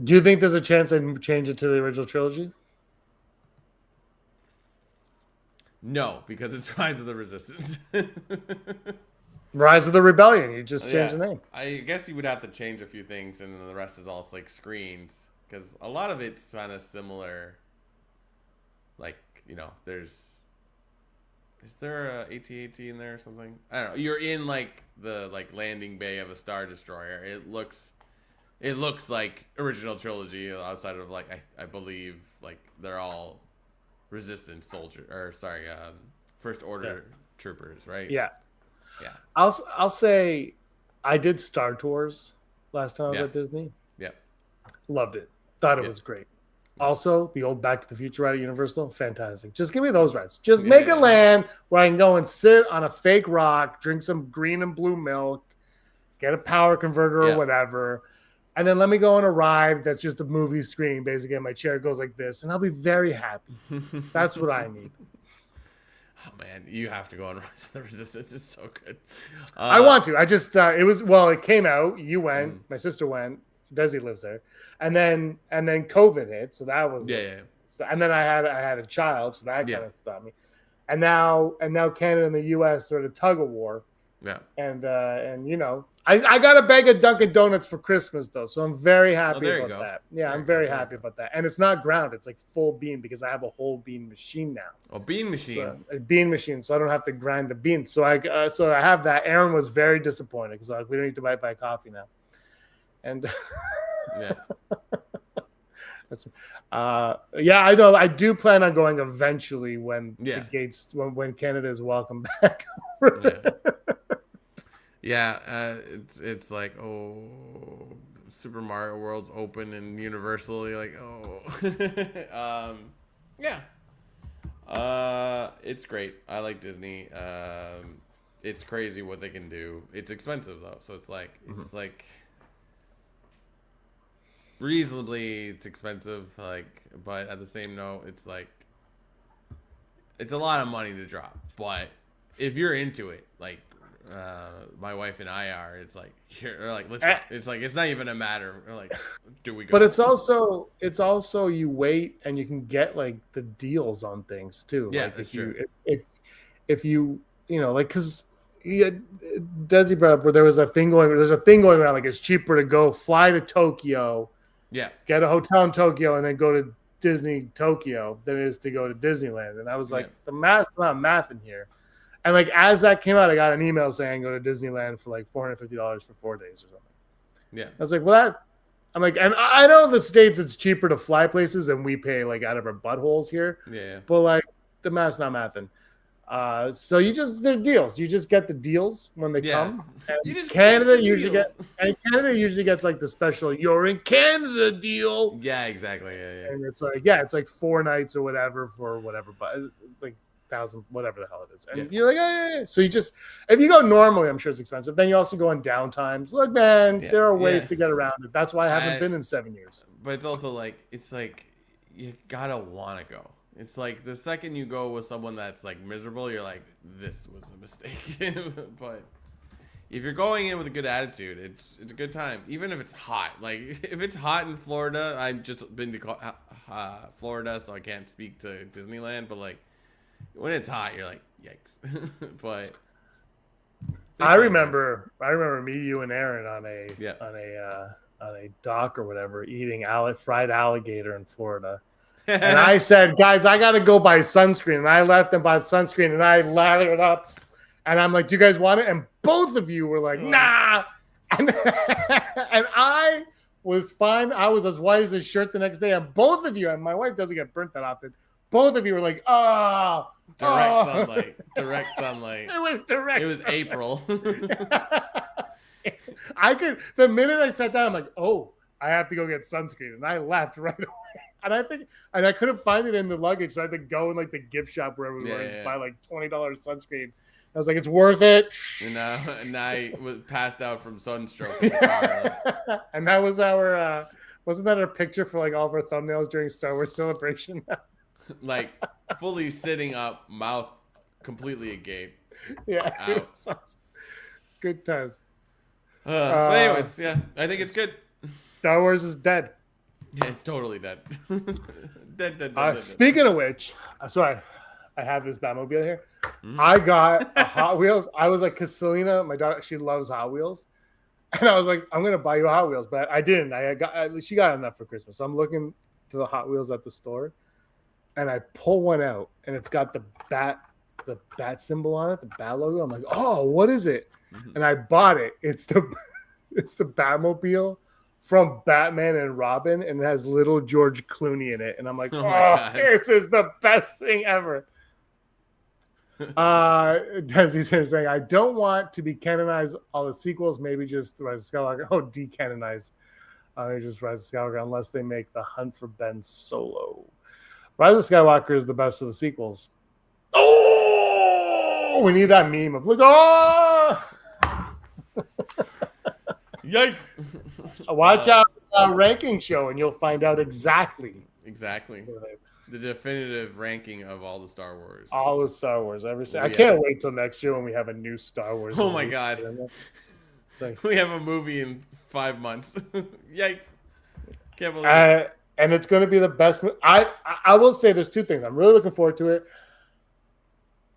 Do you think there's a chance they change it to the original trilogy? No, because it's Rise of the Resistance. Rise of the Rebellion. You just changed the name. I guess you would have to change a few things, and then the rest is all like screens. Because a lot of it's kind of similar. Like, is there a AT-AT in there or something? I don't know. You're in like the landing bay of a Star Destroyer. It looks like original trilogy outside of like I believe like they're all Resistance First Order troopers, right? Yeah. I'll say I did Star Tours last time I was at Disney. Yeah. Loved it. Thought it was great. Also, the old Back to the Future ride at Universal, fantastic. Just give me those rides. Just make a land where I can go and sit on a fake rock, drink some green and blue milk, get a power converter or whatever. And then let me go on a ride that's just a movie screen. Basically, my chair goes like this, and I'll be very happy. That's what I need. Oh, man, you have to go on Rise of the Resistance. It's so good. I want to. I just, it came out. You went. My sister went. Desi lives there. And then COVID hit. So that was. Yeah. And then I had a child. So that kind of stopped me. And now Canada and the U.S. sort of tug of war. Yeah. And you know, I got a bag of Dunkin' Donuts for Christmas though, so I'm very happy about that. Yeah, I'm very happy about that. And it's not ground; it's like full bean because I have a whole bean machine now. A bean machine. So, a bean machine, so I don't have to grind the beans. So I have that. Aaron was very disappointed because like we don't need to buy coffee now. And yeah. That's yeah, I know. I do plan on going eventually when the gates when Canada is welcome back over. Yeah, it's like Super Mario World's open and Universal. You're like yeah. It's great. I like Disney. It's crazy what they can do. It's expensive though, so it's like reasonably it's expensive, like, but at the same note, it's like it's a lot of money to drop. But if you're into it, like my wife and I are, it's like let's go. It's like it's not even a matter of like do we go. But it's also you wait and you can get like the deals on things too. Yeah, like that's true. If you know, like, because Desi brought up where there's a thing going around, like it's cheaper to go fly to Tokyo, get a hotel in Tokyo, and then go to Disney Tokyo than it is to go to Disneyland. And I was like, the math's not math in here. And like as that came out, I got an email saying go to Disneyland for like $450 for 4 days or something. Yeah, I was like, well, I'm like, and I know the States it's cheaper to fly places than we pay like out of our buttholes here. Yeah, but like the math's not mathing. So they're deals. You just get the deals when they come. And Canada usually gets like the special "You're in Canada" deal. Yeah, exactly. Yeah. And it's like 4 nights or whatever for whatever, but it's like 1,000, whatever the hell it is. And you're like, yeah. So you just, if you go normally, I'm sure it's expensive. Then you also go on downtimes. Look, man, there are ways to get around it. That's why I haven't been in 7 years. But it's also like you gotta want to go. It's like the second you go with someone that's like miserable, you're like, this was a mistake. But if you're going in with a good attitude, it's a good time. Even if it's hot. Like if it's hot in Florida, I've just been to Florida, so I can't speak to Disneyland. But like when it's hot, you're like, yikes. But I remember me, you, and Aaron on a dock or whatever, eating fried alligator in Florida. And I said, guys, I got to go buy sunscreen. And I left and bought sunscreen, and I lathered up. And I'm like, do you guys want it? And both of you were like, nah. And I was fine. I was as white as a shirt the next day. And both of you, and my wife doesn't get burnt that often, both of you were like, Direct sunlight. It was direct. It was April. The minute I sat down, I'm like, I have to go get sunscreen. And I left right away. And I couldn't find it in the luggage, so I had to go in like the gift shop wherever we were and buy like $20 sunscreen. I was like, it's worth it. And I was passed out from sunstroke in the car. And that was our wasn't that our picture for like all of our thumbnails during Star Wars Celebration? Like fully sitting up, mouth completely agape. Yeah. Good times. But anyways, I think it's good. Star Wars is dead. Yeah, it's totally dead. dead. Speaking of which, sorry, I have this Batmobile here. I got a Hot Wheels. I was like, because Selena, my daughter, she loves Hot Wheels. And I was like, I'm going to buy you a Hot Wheels. But I didn't. She got enough for Christmas. So I'm looking for the Hot Wheels at the store. And I pull one out. And it's got the bat symbol on it, the bat logo. I'm like, oh, what is it? And I bought it. It's the Batmobile from Batman and Robin, and it has little George Clooney in it. And I'm like, this is the best thing ever. Desi's here saying, I don't want to be canonized all the sequels, maybe just Rise of Skywalker. Decanonized. Just Rise of Skywalker, unless they make The Hunt for Ben Solo. Rise of Skywalker is the best of the sequels. Oh, we need that meme of, look, Yikes. Watch out ranking show and you'll find out exactly the definitive ranking of all the Star Wars. All the Star Wars I can't wait till next year when we have a new Star Wars movie. My god. We have a movie in 5 months. Yikes. Can't believe it. And it's going to be the best. I will say there's 2 things. I'm really looking forward to it.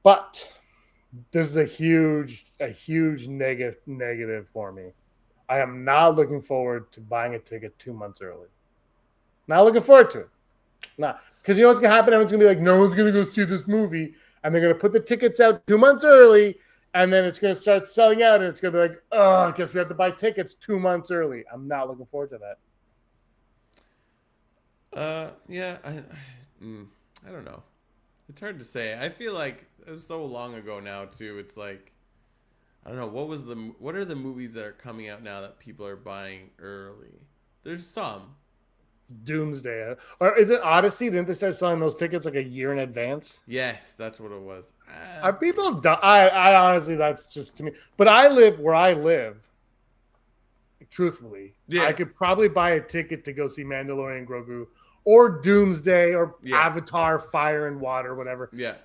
But this is a huge negative for me. I am not looking forward to buying a ticket 2 months early. Not looking forward to it. Not because you know what's gonna happen. Everyone's gonna be like, no one's gonna go see this movie, and they're gonna put the tickets out 2 months early, and then it's gonna start selling out, and it's gonna be like, oh, I guess we have to buy tickets 2 months early. I'm not looking forward to that. Yeah, I don't know. It's hard to say. I feel like it was so long ago now too. It's like, I don't know, what are the movies that are coming out now that people are buying early? There's some. Doomsday, or is it Odyssey? Didn't they start selling those tickets like a year in advance? Yes, that's what it was. Are people? I honestly, that's just to me. But I live where I live. Truthfully, yeah. I could probably buy a ticket to go see Mandalorian Grogu or Doomsday or Avatar Fire and Water, whatever. Yeah,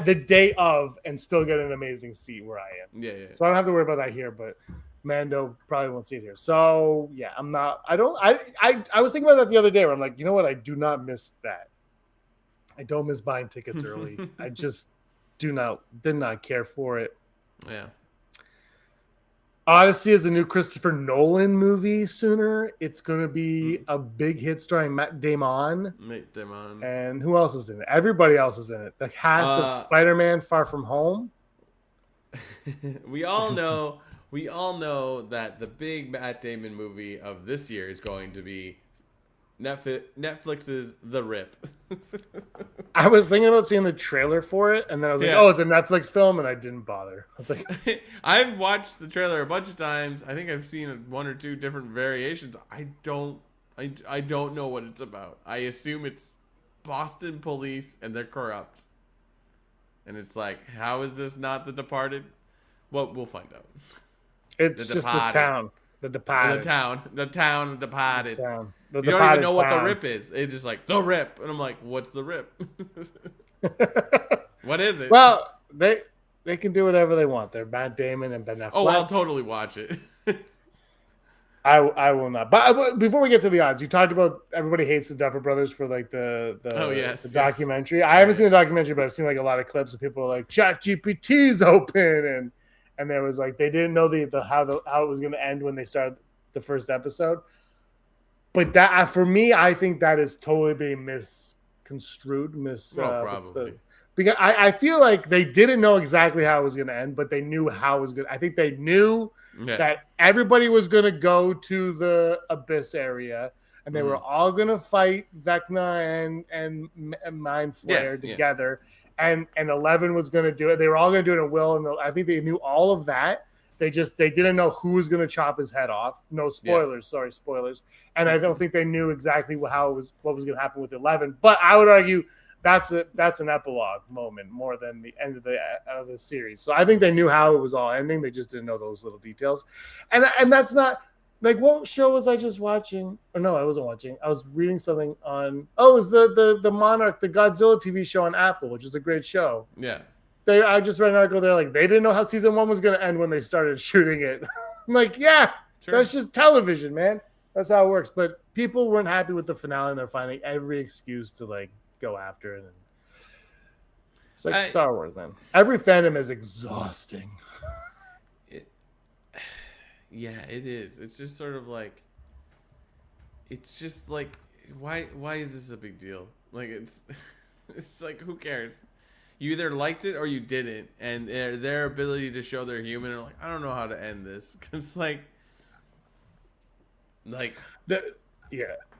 the day of, and still get an amazing seat where I am. Yeah. So I don't have to worry about that here, but Mando probably won't see it here. So yeah, I was thinking about that the other day where I'm like, you know what? I do not miss that. I don't miss buying tickets early. I just did not care for it. Yeah. Odyssey is a new Christopher Nolan movie sooner. It's going to be a big hit starring Matt Damon. And who else is in it? Everybody else is in it. The cast of Spider-Man Far From Home. We all know that the big Matt Damon movie of this year is going to be Netflix's The Rip. I was thinking about seeing the trailer for it, and then I was like, oh, it's a Netflix film, and I didn't bother. I was like, I've watched the trailer a bunch of times. I think I've seen one or two different variations. I don't know what it's about. I assume it's Boston police, and they're corrupt. And it's like, how is this not The Departed? Well, we'll find out. It's just the town. The Departed. The town, Departed. You don't even know what The Rip is. It's just like, The Rip. And I'm like, what's The Rip? What is it? Well, they can do whatever they want. They're Matt Damon and Ben Affleck. Oh, I'll totally watch it. I will not. But before we get to the odds, you talked about everybody hates the Duffer Brothers for like the documentary. I haven't seen the documentary, but I've seen like a lot of clips of people like ChatGPT's open and there was like they didn't know how it was going to end when they started the first episode. But that for me, I think that is totally being misconstrued. Probably. Because I feel like they didn't know exactly how it was going to end, but they knew how it was going to. I think they knew that everybody was going to go to the Abyss area, and they were all going to fight Vecna and Mind Flayer together. And 11 was going to do it. They were all going to do it at will, and I think they knew all of that. They didn't know who was going to chop his head off. No spoilers, sorry, spoilers. And I don't think they knew exactly what was going to happen with 11. But I would argue that's an epilogue moment more than the end of the series. So I think they knew how it was all ending. They just didn't know those little details. And that's not like, what show was I just watching? Or no, I wasn't watching. I was reading something on. Oh, it was the Monarch, the Godzilla TV show on Apple, which is a great show. Yeah. I just read an article. They're like, they didn't know how season 1 was going to end when they started shooting it. I'm like, yeah, sure. That's just television, man. That's how it works. But people weren't happy with the finale, and they're finding every excuse to like go after it. And it's like Star Wars, man. Every fandom is exhausting. Yeah, it is. It's just sort of like, it's just like, why is this a big deal? Like it's like, who cares? You either liked it or you didn't, and their ability to show they're human are like, I don't know how to end this, because I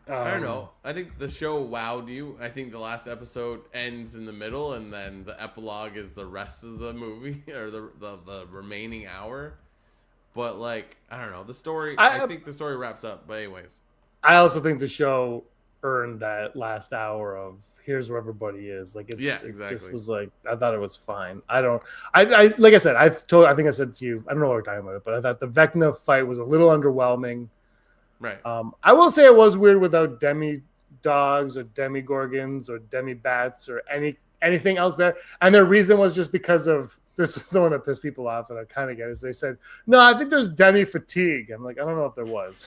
don't know. I think the show wowed you. I think the last episode ends in the middle, and then the epilogue is the rest of the movie or the remaining hour. But like, I don't know, the story. I think the story wraps up. But anyways, I also think the show earned that last hour of here's where everybody is. Like, exactly. It just was like, I thought it was fine. I like I said, I think I said to you, I don't know what we're talking about, but I thought the Vecna fight was a little underwhelming. Right. I will say it was weird without demi-dogs or demi-gorgons or demi-bats or anything else there. And their reason was just because of, this was the one that pissed people off, and I kind of get it. Is they said, no, I think there's demi-fatigue. I'm like, I don't know if there was.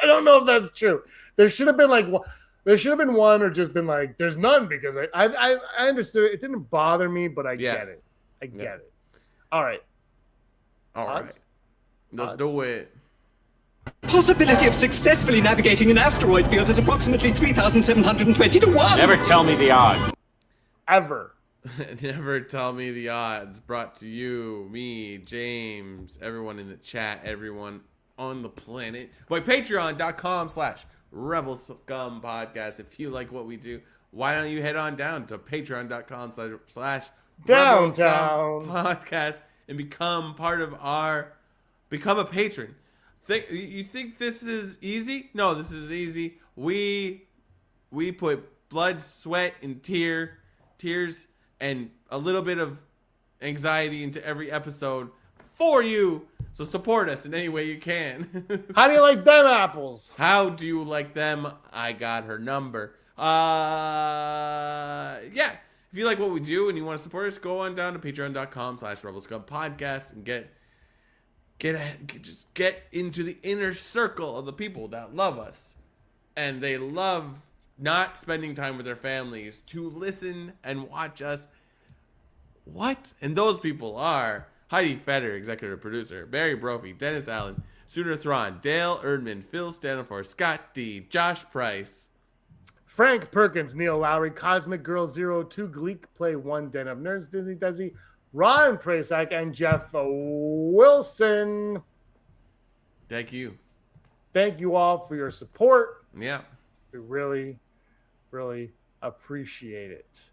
I don't know if that's true. There should have been one, or just been like, there's none, because I understood it. It didn't bother me, but I get it. I get it. All right. Let's do it. Possibility of successfully navigating an asteroid field is approximately 3,720 to 1. Never tell me the odds. Ever. Never tell me the odds. Brought to you, me, James, everyone in the chat, everyone on the planet. By patreon.com/Rebel Scum Podcast. If you like what we do, why don't you head on down to patreon.com/Rebel Scum Podcast and become a patron. You think this is easy? No, this is easy. We put blood, sweat, and tears and a little bit of anxiety into every episode for you. So support us in any way you can. How do you like them apples? How do you like them? I got her number. Yeah. If you like what we do and you want to support us, go on down to patreon.com/Rebel Scum Podcast and just get into the inner circle of the people that love us. And they love not spending time with their families to listen and watch us. What? And those people are Heidi Feder, executive producer, Barry Brophy, Dennis Allen, Suter Thrawn, Dale Erdman, Phil Stanifor, Scott D, Josh Price, Frank Perkins, Neil Lowry, Cosmic Girl 02, Gleek Play 1, Den of Nerds, Disney Desi, Ron Prasak, and Jeff Wilson. Thank you. Thank you all for your support. Yeah. We really, really appreciate it.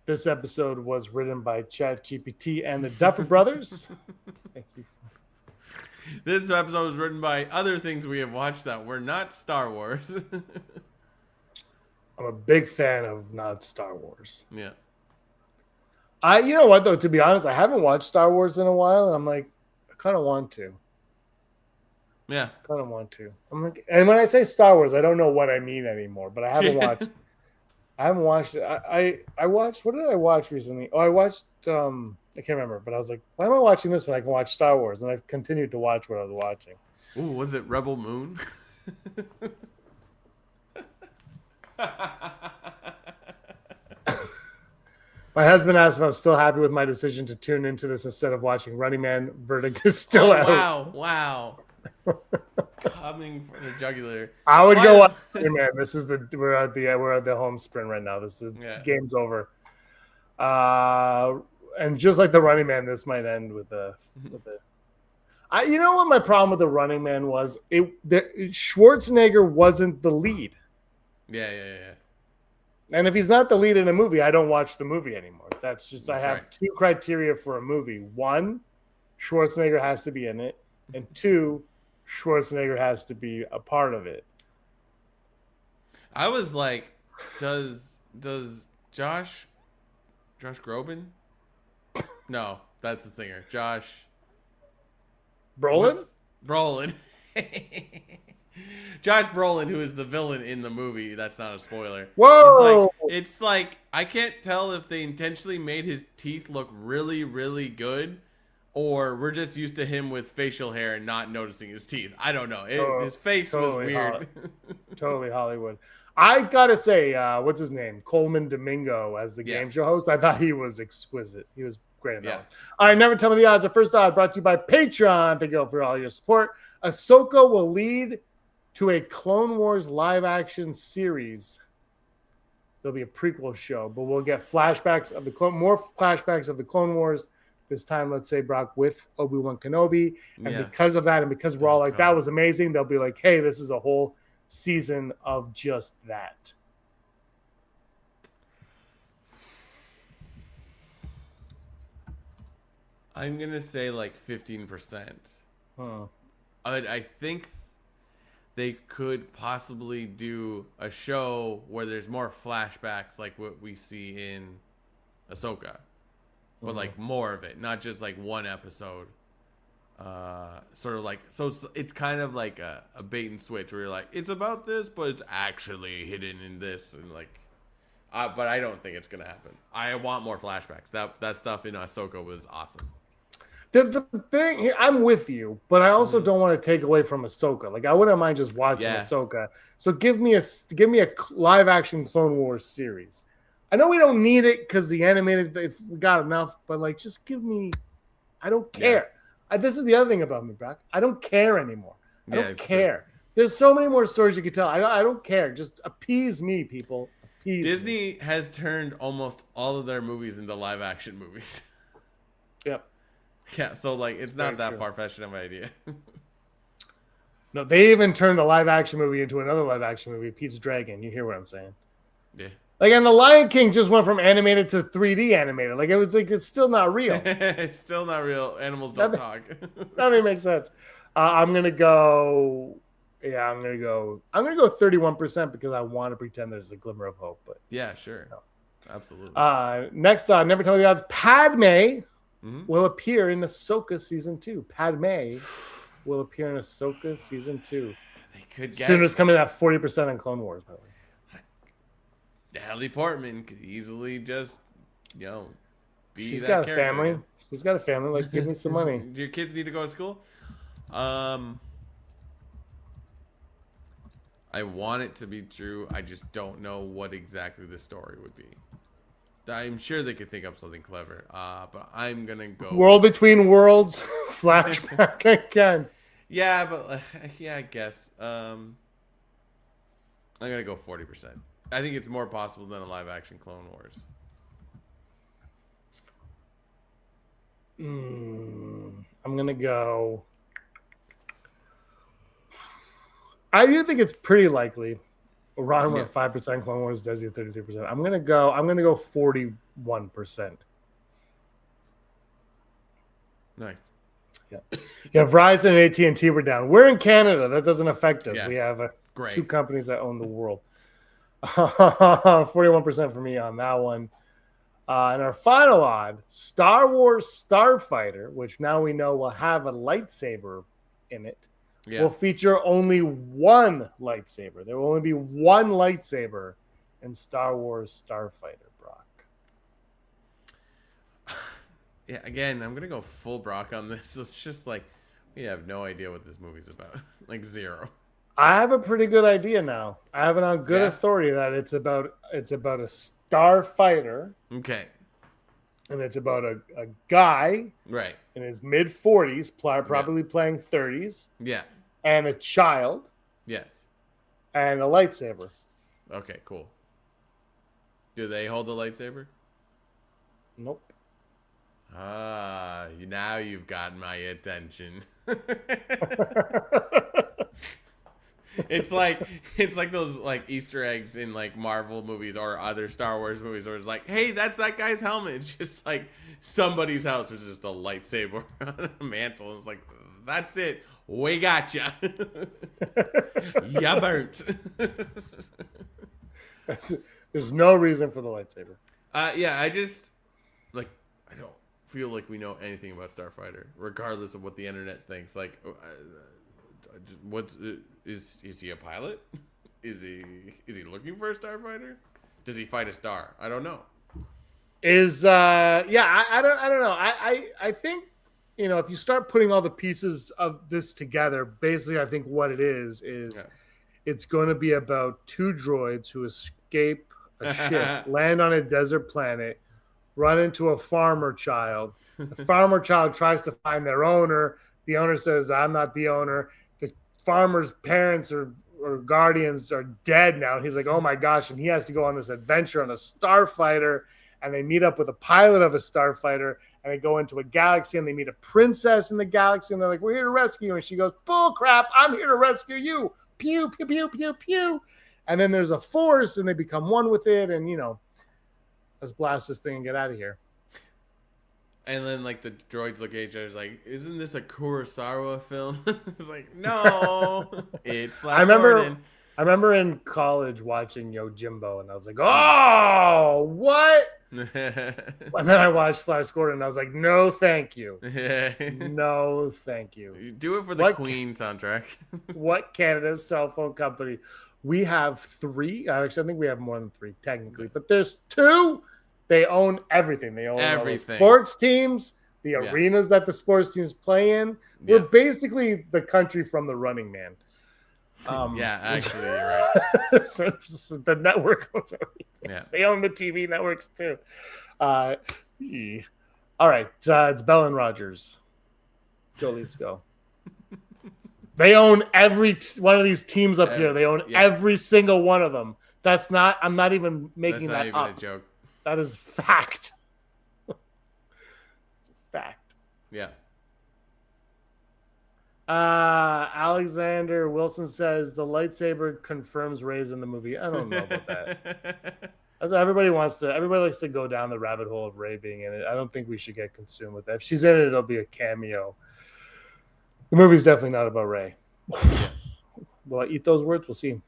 This episode was written by ChatGPT and the Duffer Brothers. Thank you. This episode was written by other things we have watched that were not Star Wars. I'm a big fan of not Star Wars. Yeah. You know what, though, to be honest, I haven't watched Star Wars in a while, and I'm like, I kind of want to. Yeah. Kind of want to. I'm like, and when I say Star Wars, I don't know what I mean anymore, but I haven't watched. I haven't watched it. I watched. What did I watch recently? Oh, I watched. I can't remember, but I was like, why am I watching this when I can watch Star Wars? And I've continued to watch what I was watching. Ooh, was it Rebel Moon? My husband asked if I'm still happy with my decision to tune into this instead of watching Running Man. Verdict is still out. Wow. Coming for the jugular. I would go watch Running Man. This is we're at the home sprint right now. This is game's over. And just like the Running Man, this might end with a. You know what my problem with the Running Man was? Schwarzenegger wasn't the lead. Yeah. And if he's not the lead in a movie, I don't watch the movie anymore. That's I have right. two criteria for a movie. One, Schwarzenegger has to be in it. And two, Schwarzenegger has to be a part of it. I was like, does Josh Groban? No, that's the singer. Josh Brolin? Brolin. Josh Brolin, who is the villain in the movie, that's not a spoiler. Whoa! It's like I can't tell if they intentionally made his teeth look really, really good, or we're just used to him with facial hair and not noticing his teeth. I don't know. His face was weird. Totally Hollywood. I gotta say, what's his name? Coleman Domingo as the game show host. I thought he was exquisite. He was great in that one. All right, never tell me the odds. Our first odd brought to you by Patreon. Thank you all for all your support. Ahsoka will lead to a Clone Wars live-action series. There'll be a prequel show, but we'll get flashbacks of more flashbacks of the Clone Wars. This time, let's say, Brock, with Obi-Wan Kenobi. And because of that, and because we're all like, that was amazing, they'll be like, hey, this is a whole season of just that. I'm going to say like 15%. I think they could possibly do a show where there's more flashbacks like what we see in Ahsoka. But like more of it, not just like one episode. Sort of like, so it's kind of like a bait and switch where you're like, it's about this, but it's actually hidden in this. And like, but I don't think it's going to happen. I want more flashbacks. That stuff in Ahsoka was awesome. The thing here, I'm with you, but I also don't want to take away from Ahsoka. Like, I wouldn't mind just watching Ahsoka. So give me a live action Clone Wars series. I know we don't need it because the animated, we got enough, but like, just give me, I don't care. This is the other thing about me, Brock. I don't care anymore. I don't care. True. There's so many more stories you could tell. I don't care. Just appease me, people. Appease Disney has turned almost all of their movies into live action movies. Yep. Yeah, so like it's not that far-fetched of an idea. No, they even turned a live action movie into another live action movie, Pete's Dragon. You hear what I'm saying? Yeah. Like, and The Lion King just went from animated to 3D animated. Like, it was like, it's still not real. It's still not real. Animals don't talk. Nothing makes sense. I'm gonna go 31% because I want to pretend there's a glimmer of hope. But yeah, sure. No. Absolutely. Next on Never Tell Me the Odds, Padme will appear in Ahsoka season 2. Padme will appear in Ahsoka season 2. They could get soon as coming at 40% on Clone Wars, by the way. Natalie Portman could easily just, be She's that got a character. family. She's got a family. Like, give me some money. Do your kids need to go to school? I want it to be true. I just don't know what exactly the story would be. I'm sure they could think up something clever. But I'm gonna go World Between Worlds flashback again. Yeah, but yeah, I guess. I'm gonna go 40%. I think it's more possible than a live action Clone Wars. I'm gonna go. I do think it's pretty likely. Ron went 5%, Clone Wars, Desi at 33%. I'm gonna go 41%. Nice. Yeah. Verizon and AT&T were down. We're in Canada. That doesn't affect us. Yeah. We have two companies that own the world. 41% for me on that one. And our final odd, Star Wars Starfighter, which now we know will have a lightsaber in it, will feature only one lightsaber. There will only be one lightsaber in Star Wars Starfighter, Brock. Yeah, again, I'm going to go full Brock on this. It's just like, we have no idea what this movie's about. Like, zero. I have a pretty good idea now. I have it on good authority that it's about a starfighter. Okay. And it's about a guy in his mid-40s, probably playing 30s. Yeah. And a child. Yes. And a lightsaber. Okay, cool. Do they hold the lightsaber? Nope. Now you've got my attention. It's like those like Easter eggs in like Marvel movies or other Star Wars movies where it's like, hey, that's that guy's helmet. It's just like somebody's house was just a lightsaber on a mantle. It's like, that's it. We got ya. Ya burnt. There's no reason for the lightsaber. Yeah, I just like I don't feel like we know anything about Starfighter, regardless of what the internet thinks. Like, is he a pilot? Is he looking for a starfighter? Does he fight a star? I don't know. I don't know. I think, if you start putting all the pieces of this together, basically I think what it is it's going to be about two droids who escape a ship, land on a desert planet, run into a farmer child. The farmer child tries to find their owner. The owner says, I'm not the owner. The farmer's parents or guardians are dead now. And he's like, oh my gosh. And he has to go on this adventure on a starfighter. And they meet up with a pilot of a starfighter. And they go into a galaxy and they meet a princess in the galaxy. And they're like, we're here to rescue you. And she goes, bull crap. I'm here to rescue you. Pew, pew, pew, pew, pew. And then there's a force and they become one with it. And, let's blast this thing and get out of here. And then, like, the droids look at each other, like, isn't this a Kurosawa film? It's like, no, it's Flash Gordon. I remember in college watching Yojimbo, and I was like, oh, what? And then I watched Flash Gordon, and I was like, no, thank you. No, thank you. Do it for the Queen soundtrack. What Canada's cell phone company? We have 3. Actually, I think we have more than 3, technically. But there's 2. They own everything. They own everything. Sports teams, the arenas that the sports teams play in. We're basically the country from The Running Man. Yeah, actually, you're right. So the network owns everything. Yeah. They own the TV networks too. All right, it's Bell and Rogers. Joe Leafs go. They own every one of these teams up here. They own every single one of them. That's not. I'm not even making That's that not even up. a joke. That is fact. It's a fact. Yeah. Alexander Wilson says the lightsaber confirms Rey's in the movie. I don't know about that. Everybody likes to go down the rabbit hole of Rey being in it. I don't think we should get consumed with that. If she's in it, it'll be a cameo. The movie's definitely not about Rey. Will I eat those words? We'll see.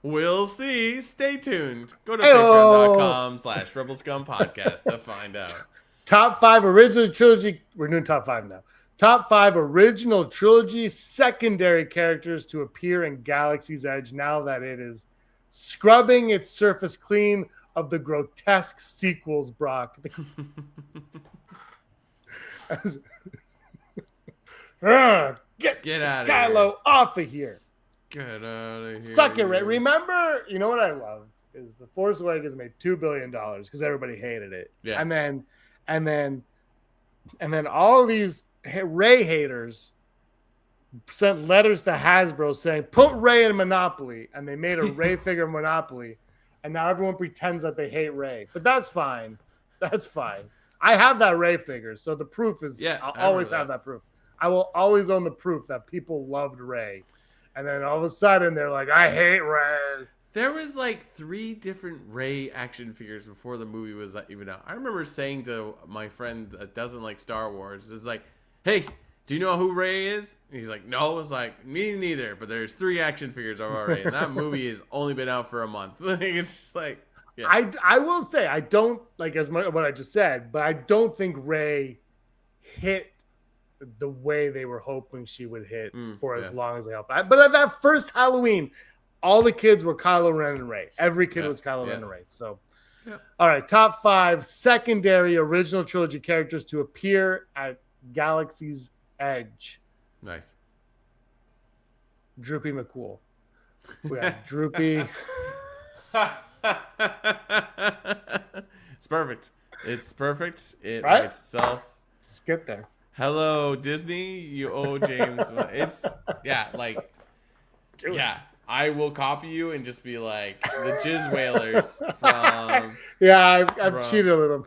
We'll see. Stay tuned. Go to patreon.com/Rebel Scum Podcast to find out. Top 5 original trilogy. We're doing top 5 now. Top 5 original trilogy secondary characters to appear in Galaxy's Edge now that it is scrubbing its surface clean of the grotesque sequels, Brock. Get out of Kylo off of here. Get out of here. Suck it, Ray. Remember, you know what I love is the Force Awakens made $2 billion because everybody hated it. Yeah. And then all of these Rey haters sent letters to Hasbro saying, put Rey in Monopoly. And they made a Rey figure Monopoly. And now everyone pretends that they hate Rey. But that's fine. That's fine. I have that Rey figure. So the proof is, I'll always have that proof. I will always own the proof that people loved Rey. And then all of a sudden they're like, I hate Rey. There was like 3 different Rey action figures before the movie was even out. I remember saying to my friend that doesn't like Star Wars, it's like, hey, do you know who Rey is? And he's like, no. It's like, me neither. But there's 3 action figures of Rey, and that movie has only been out for a month. It's just like, yeah. I will say I don't like as much what I just said, but I don't think Rey hit the way they were hoping she would hit for as long as they helped. But at that first Halloween, all the kids were Kylo Ren and Rey. Every kid was Kylo Ren and Rey. So, all right, top 5 secondary original trilogy characters to appear at Galaxy's Edge. Nice. Droopy McCool. We have Droopy. It's perfect. It's perfect. It right? writes itself. Let's get there. Hello, Disney. You owe James. It's I will copy you and just be like the Jizz Whalers from. Yeah, I've cheated a little.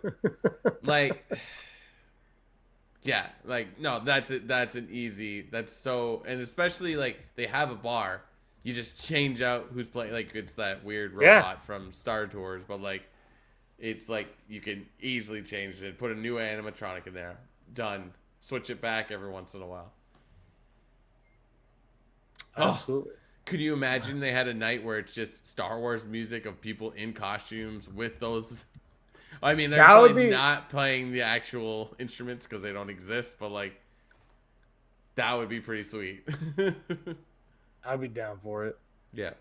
No, that's it. That's an easy. That's so, and especially like they have a bar. You just change out who's playing. Like it's that weird robot from Star Tours, but like it's like you can easily change it. Put a new animatronic in there. Done. Switch it back every once in a while. Absolutely. Could you imagine they had a night where it's just Star Wars music of people in costumes with those? I mean, they're probably not playing the actual instruments because they don't exist, but like that would be pretty sweet. I'd be down for it. Yeah.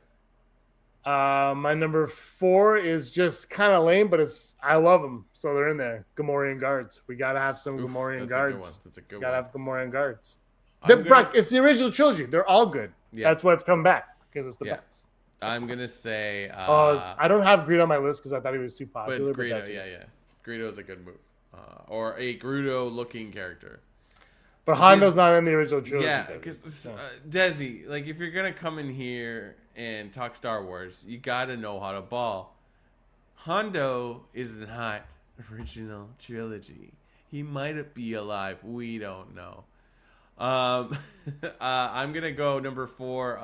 My number 4 is just kind of lame, but I love them, so they're in there. Gamorrean guards. We gotta have some Gamorrean guards. That's a good one. Gotta have Gamorrean guards. It's the original trilogy. They're all good. Yeah. That's why it's come back because it's the best. I'm gonna say. I don't have Greedo on my list because I thought he was too popular. But Greedo, Greedo is a good move, or a Greedo-looking character. But Hondo's not in the original trilogy. Yeah, because Desi, like if you're gonna come in here and talk Star Wars, you gotta know how to ball. Hondo is not original trilogy. He might be alive. We don't know. I'm gonna go number 4.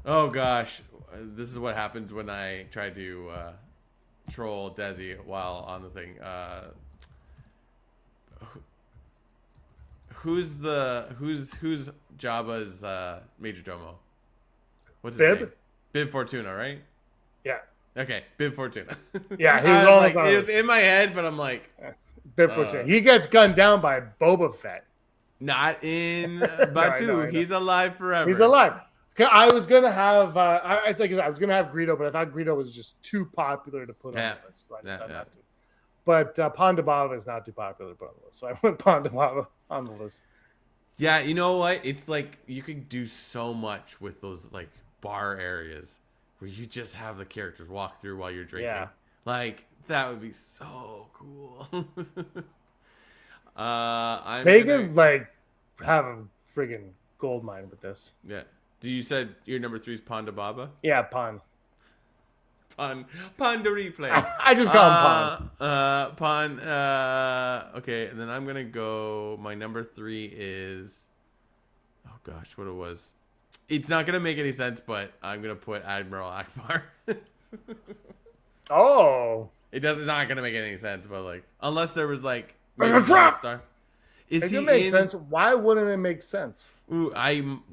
Oh gosh, this is what happens when I try to troll Desi while on the thing. Who's Jabba's Major Domo? What's his name? Bib Fortuna, right? Yeah. Okay, Bib Fortuna. Yeah, he was almost like, it was in my head, but I'm like Bib Fortuna. He gets gunned down by Boba Fett. Not in Batu. He's alive forever. He's alive. I was gonna have I was gonna have Greedo, but I thought Greedo was just too popular to put on the list, so I decided not to. But Ponda Baba is not too popular to put on the list, so I went Ponda Baba on the list. Yeah, you know what? It's like you could do so much with those like bar areas where you just have the characters walk through while you're drinking. Yeah. Like that would be so cool. They could like have a friggin' gold mine with this. Yeah. Do you said your number 3 is Ponda Baba? Yeah, Pon. Pon to replay. I just call him Pon. Pon. Okay, and then I'm gonna go. My number 3 is. Oh gosh, what it was. It's not gonna make any sense, but I'm gonna put Admiral Akbar. Oh. It's not gonna make any sense, but like, unless there was like. There's a trap! Star. Is It he do make in? sense. Why wouldn't it make sense? Ooh,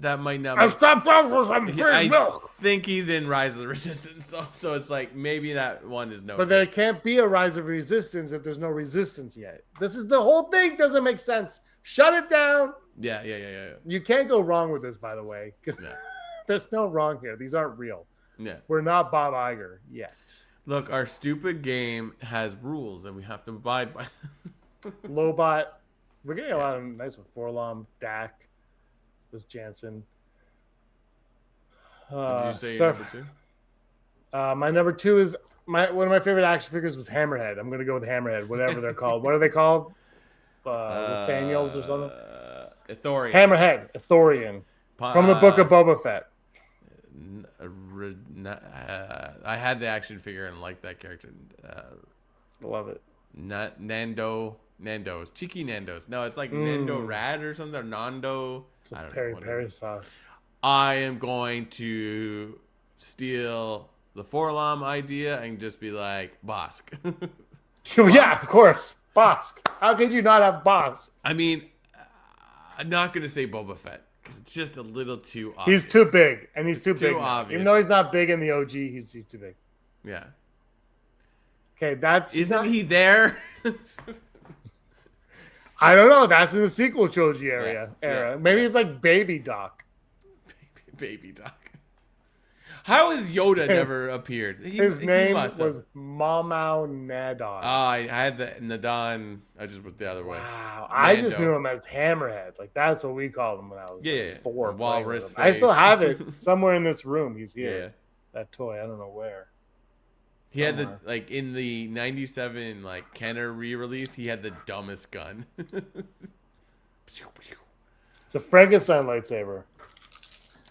that might not. I Make stopped out for some free I milk. think he's in Rise of the Resistance, so it's like maybe that one is no. But there can't be a rise of resistance if there's no resistance yet. This is the whole thing. Doesn't make sense. Shut it down. Yeah. You can't go wrong with this, by the way. 'Cause Yeah. there's no wrong here. These aren't real. Yeah. We're not Bob Iger yet. Look, our stupid game has rules, and we have to abide by them. Lobot. We're getting a lot of nice with Forlom, Dak, was Jansen. Did you say your stuff. number 2? My number 2 is one of my favorite action figures was Hammerhead. I'm gonna go with Hammerhead, whatever they're called. What are they called? Nathaniels or something. Ithorian. Hammerhead, Ithorian, from the Book of Boba Fett. I had the action figure and liked that character. Love it. Nando's. Cheeky Nando's. No, it's like Nando Rad or something. Or Nando. It's a I don't peri know. peri sauce. I am going to steal the Forlom idea and just be like, Bosk. Yeah, of course. Bosk. How could you not have Bosk? I mean, I'm not going to say Boba Fett because it's just a little too obvious. He's too big, and he's too Too big. now. obvious. Even though he's not big in the OG, he's too big. Yeah. Okay, that's Isn't he there? I don't know. That's in the sequel trilogy era. Yeah. Maybe it's like Baby Doc. Baby Doc. How has Yoda never appeared? His he name must have. was Mamau Nadon. Oh, I had the Nadon. I just went the other way. Wow, I just Mando. knew him as Hammerhead. Like that's what we called him when I was Yeah, 4. the playing walrus with him. I still face. have it somewhere in this room. He's here. Yeah. That toy. I don't know where. He had the Somewhere. like in the '97 like Kenner re-release. He had the dumbest gun. It's a Frankenstein lightsaber.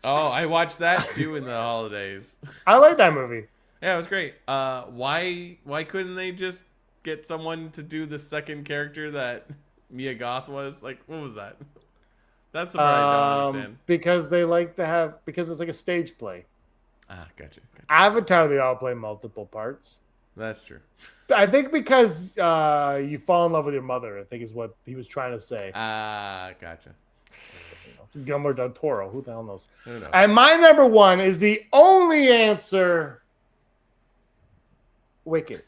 Oh, I watched that too in the holidays. I like that movie. Yeah, it was great. Why couldn't they just get someone to do the second character that Mia Goth was? Like, what was that? That's the part I don't understand. Because they like to have because it's like a stage play. Ah, gotcha. Avatar, they all play multiple parts. That's true. I think because you fall in love with your mother, I think is what he was trying to say. Ah, gotcha. It's Guillermo del Toro. Who the hell knows? Who knows? And my number 1 is the only answer. Wicked.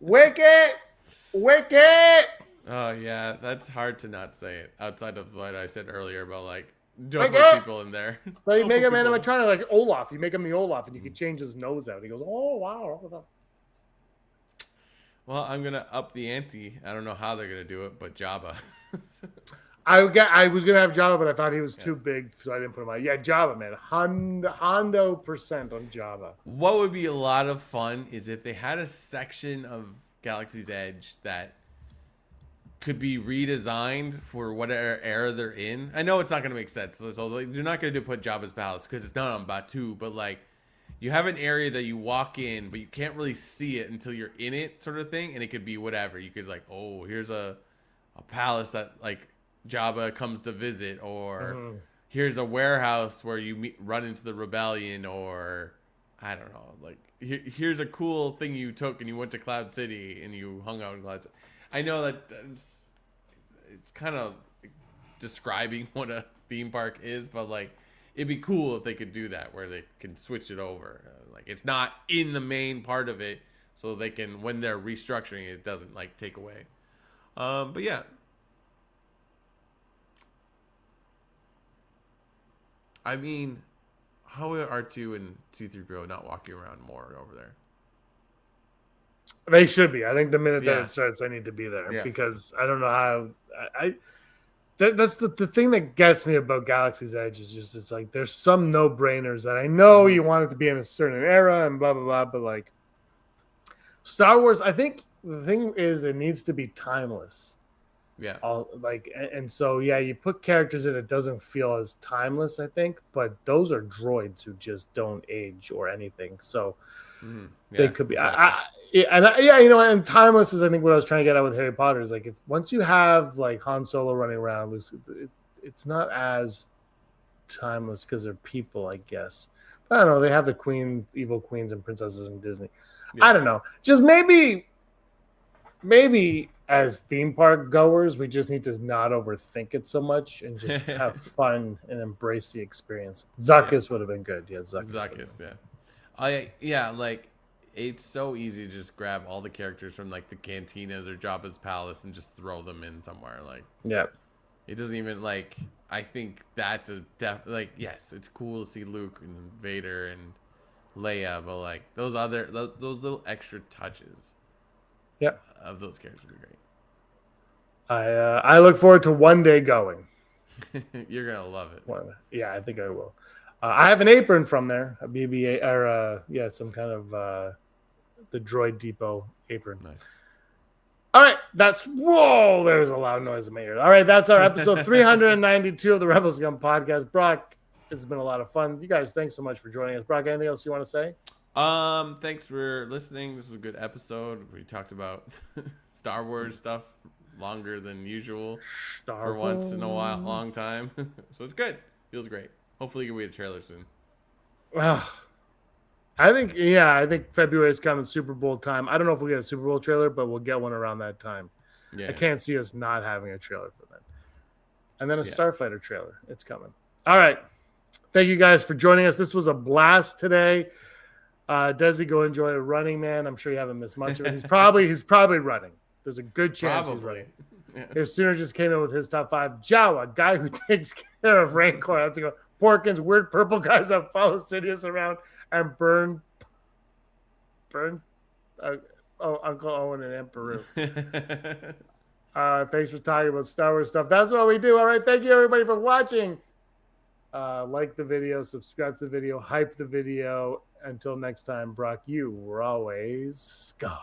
Wicked. Oh yeah, that's hard to not say it outside of what I said earlier about like don't Like put that. people in there. So you Don't make put him people in- animatronic like Olaf. You make him the Olaf, and you can change his nose out. He goes, "Oh wow!" Well, I'm gonna up the ante. I don't know how they're gonna do it, but Jabba. I was gonna have Jabba, but I thought he was too big, so I didn't put him on. Yeah, Jabba, man, Hondo % on Jabba. What would be a lot of fun is if they had a section of Galaxy's Edge that could be redesigned for whatever era they're in. I know it's not gonna make sense, so they're not gonna put Jabba's palace because it's not on Batuu, but like. You have an area that you walk in, but you can't really see it until you're in it, sort of thing. And it could be whatever. You could like, oh, here's a palace that like Jabba comes to visit, or here's a warehouse where you run into the rebellion, or I don't know, like here's a cool thing you took and you went to Cloud City and you hung out in Cloud City. I know that it's kind of describing what a theme park is, but like. It'd be cool if they could do that, where they can switch it over. Like it's not in the main part of it, so they can, when they're restructuring it, doesn't like take away. But yeah, I mean, how are R2 and C-3PO not walking around more over there? They should be. I think the minute that Yeah. it starts, I need to be there Yeah. because I don't know how. That's the thing that gets me about Galaxy's Edge is just it's like there's some no-brainers that I know you want it to be in a certain era and blah blah blah, but like Star Wars, I think the thing is it needs to be timeless. Yeah. And so yeah, you put characters in it doesn't feel as timeless, I think, but those are droids who just don't age or anything. So they could be exactly. And timeless is I think what I was trying to get at with Harry Potter is like if once you have like Han Solo running around, it's not as timeless because they're people, I guess. But I don't know. They have the evil queens and princesses in Disney. Yeah. I don't know. Just maybe as theme park goers, we just need to not overthink it so much and just have fun and embrace the experience. Zuckuss would have been good. Yeah, Zuckuss, like it's so easy to just grab all the characters from like the cantinas or Jabba's palace and just throw them in somewhere. Like, yeah, it doesn't even like. I think that's yes, it's cool to see Luke and Vader and Leia, but like those little extra touches, of those characters would be great. I look forward to one day going. You're gonna love it. Yeah, I think I will. I have an apron from there, a BB-8 or some kind of the Droid Depot apron. Nice. All right, there's a loud noise in my ear. All right, that's our episode 392 of the Rebel Scum podcast. Brock, this has been a lot of fun. You guys, thanks so much for joining us. Brock, anything else you want to say? Thanks for listening. This was a good episode. We talked about Star Wars stuff longer than usual for once in a long time. So it's good. Feels great. Hopefully you can get a trailer soon. Well, I think February is coming, Super Bowl time. I don't know if we'll get a Super Bowl trailer, but we'll get one around that time. Yeah. I can't see us not having a trailer for that. And then a Starfighter trailer. It's coming. All right. Thank you guys for joining us. This was a blast today. Desi, go enjoy a running, man. I'm sure you haven't missed much of it. He's probably running. There's a good chance he's running. Yeah. His Sooner just came in with his top 5. Jawa, guy who takes care of Rancor. Let's go. Porkins, weird purple guys that follow Sidious around and burn. Uncle Owen and Emperor. Thanks for talking about Star Wars stuff. That's what we do. All right. Thank you, everybody, for watching. Like the video, subscribe to the video, hype the video. Until next time, Brock, you were always scum.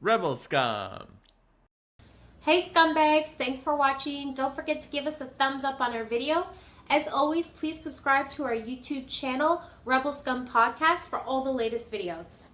Rebel Scum. Hey scumbags, thanks for watching. Don't forget to give us a thumbs up on our video. As always, please subscribe to our YouTube channel, Rebel Scum Podcast, for all the latest videos.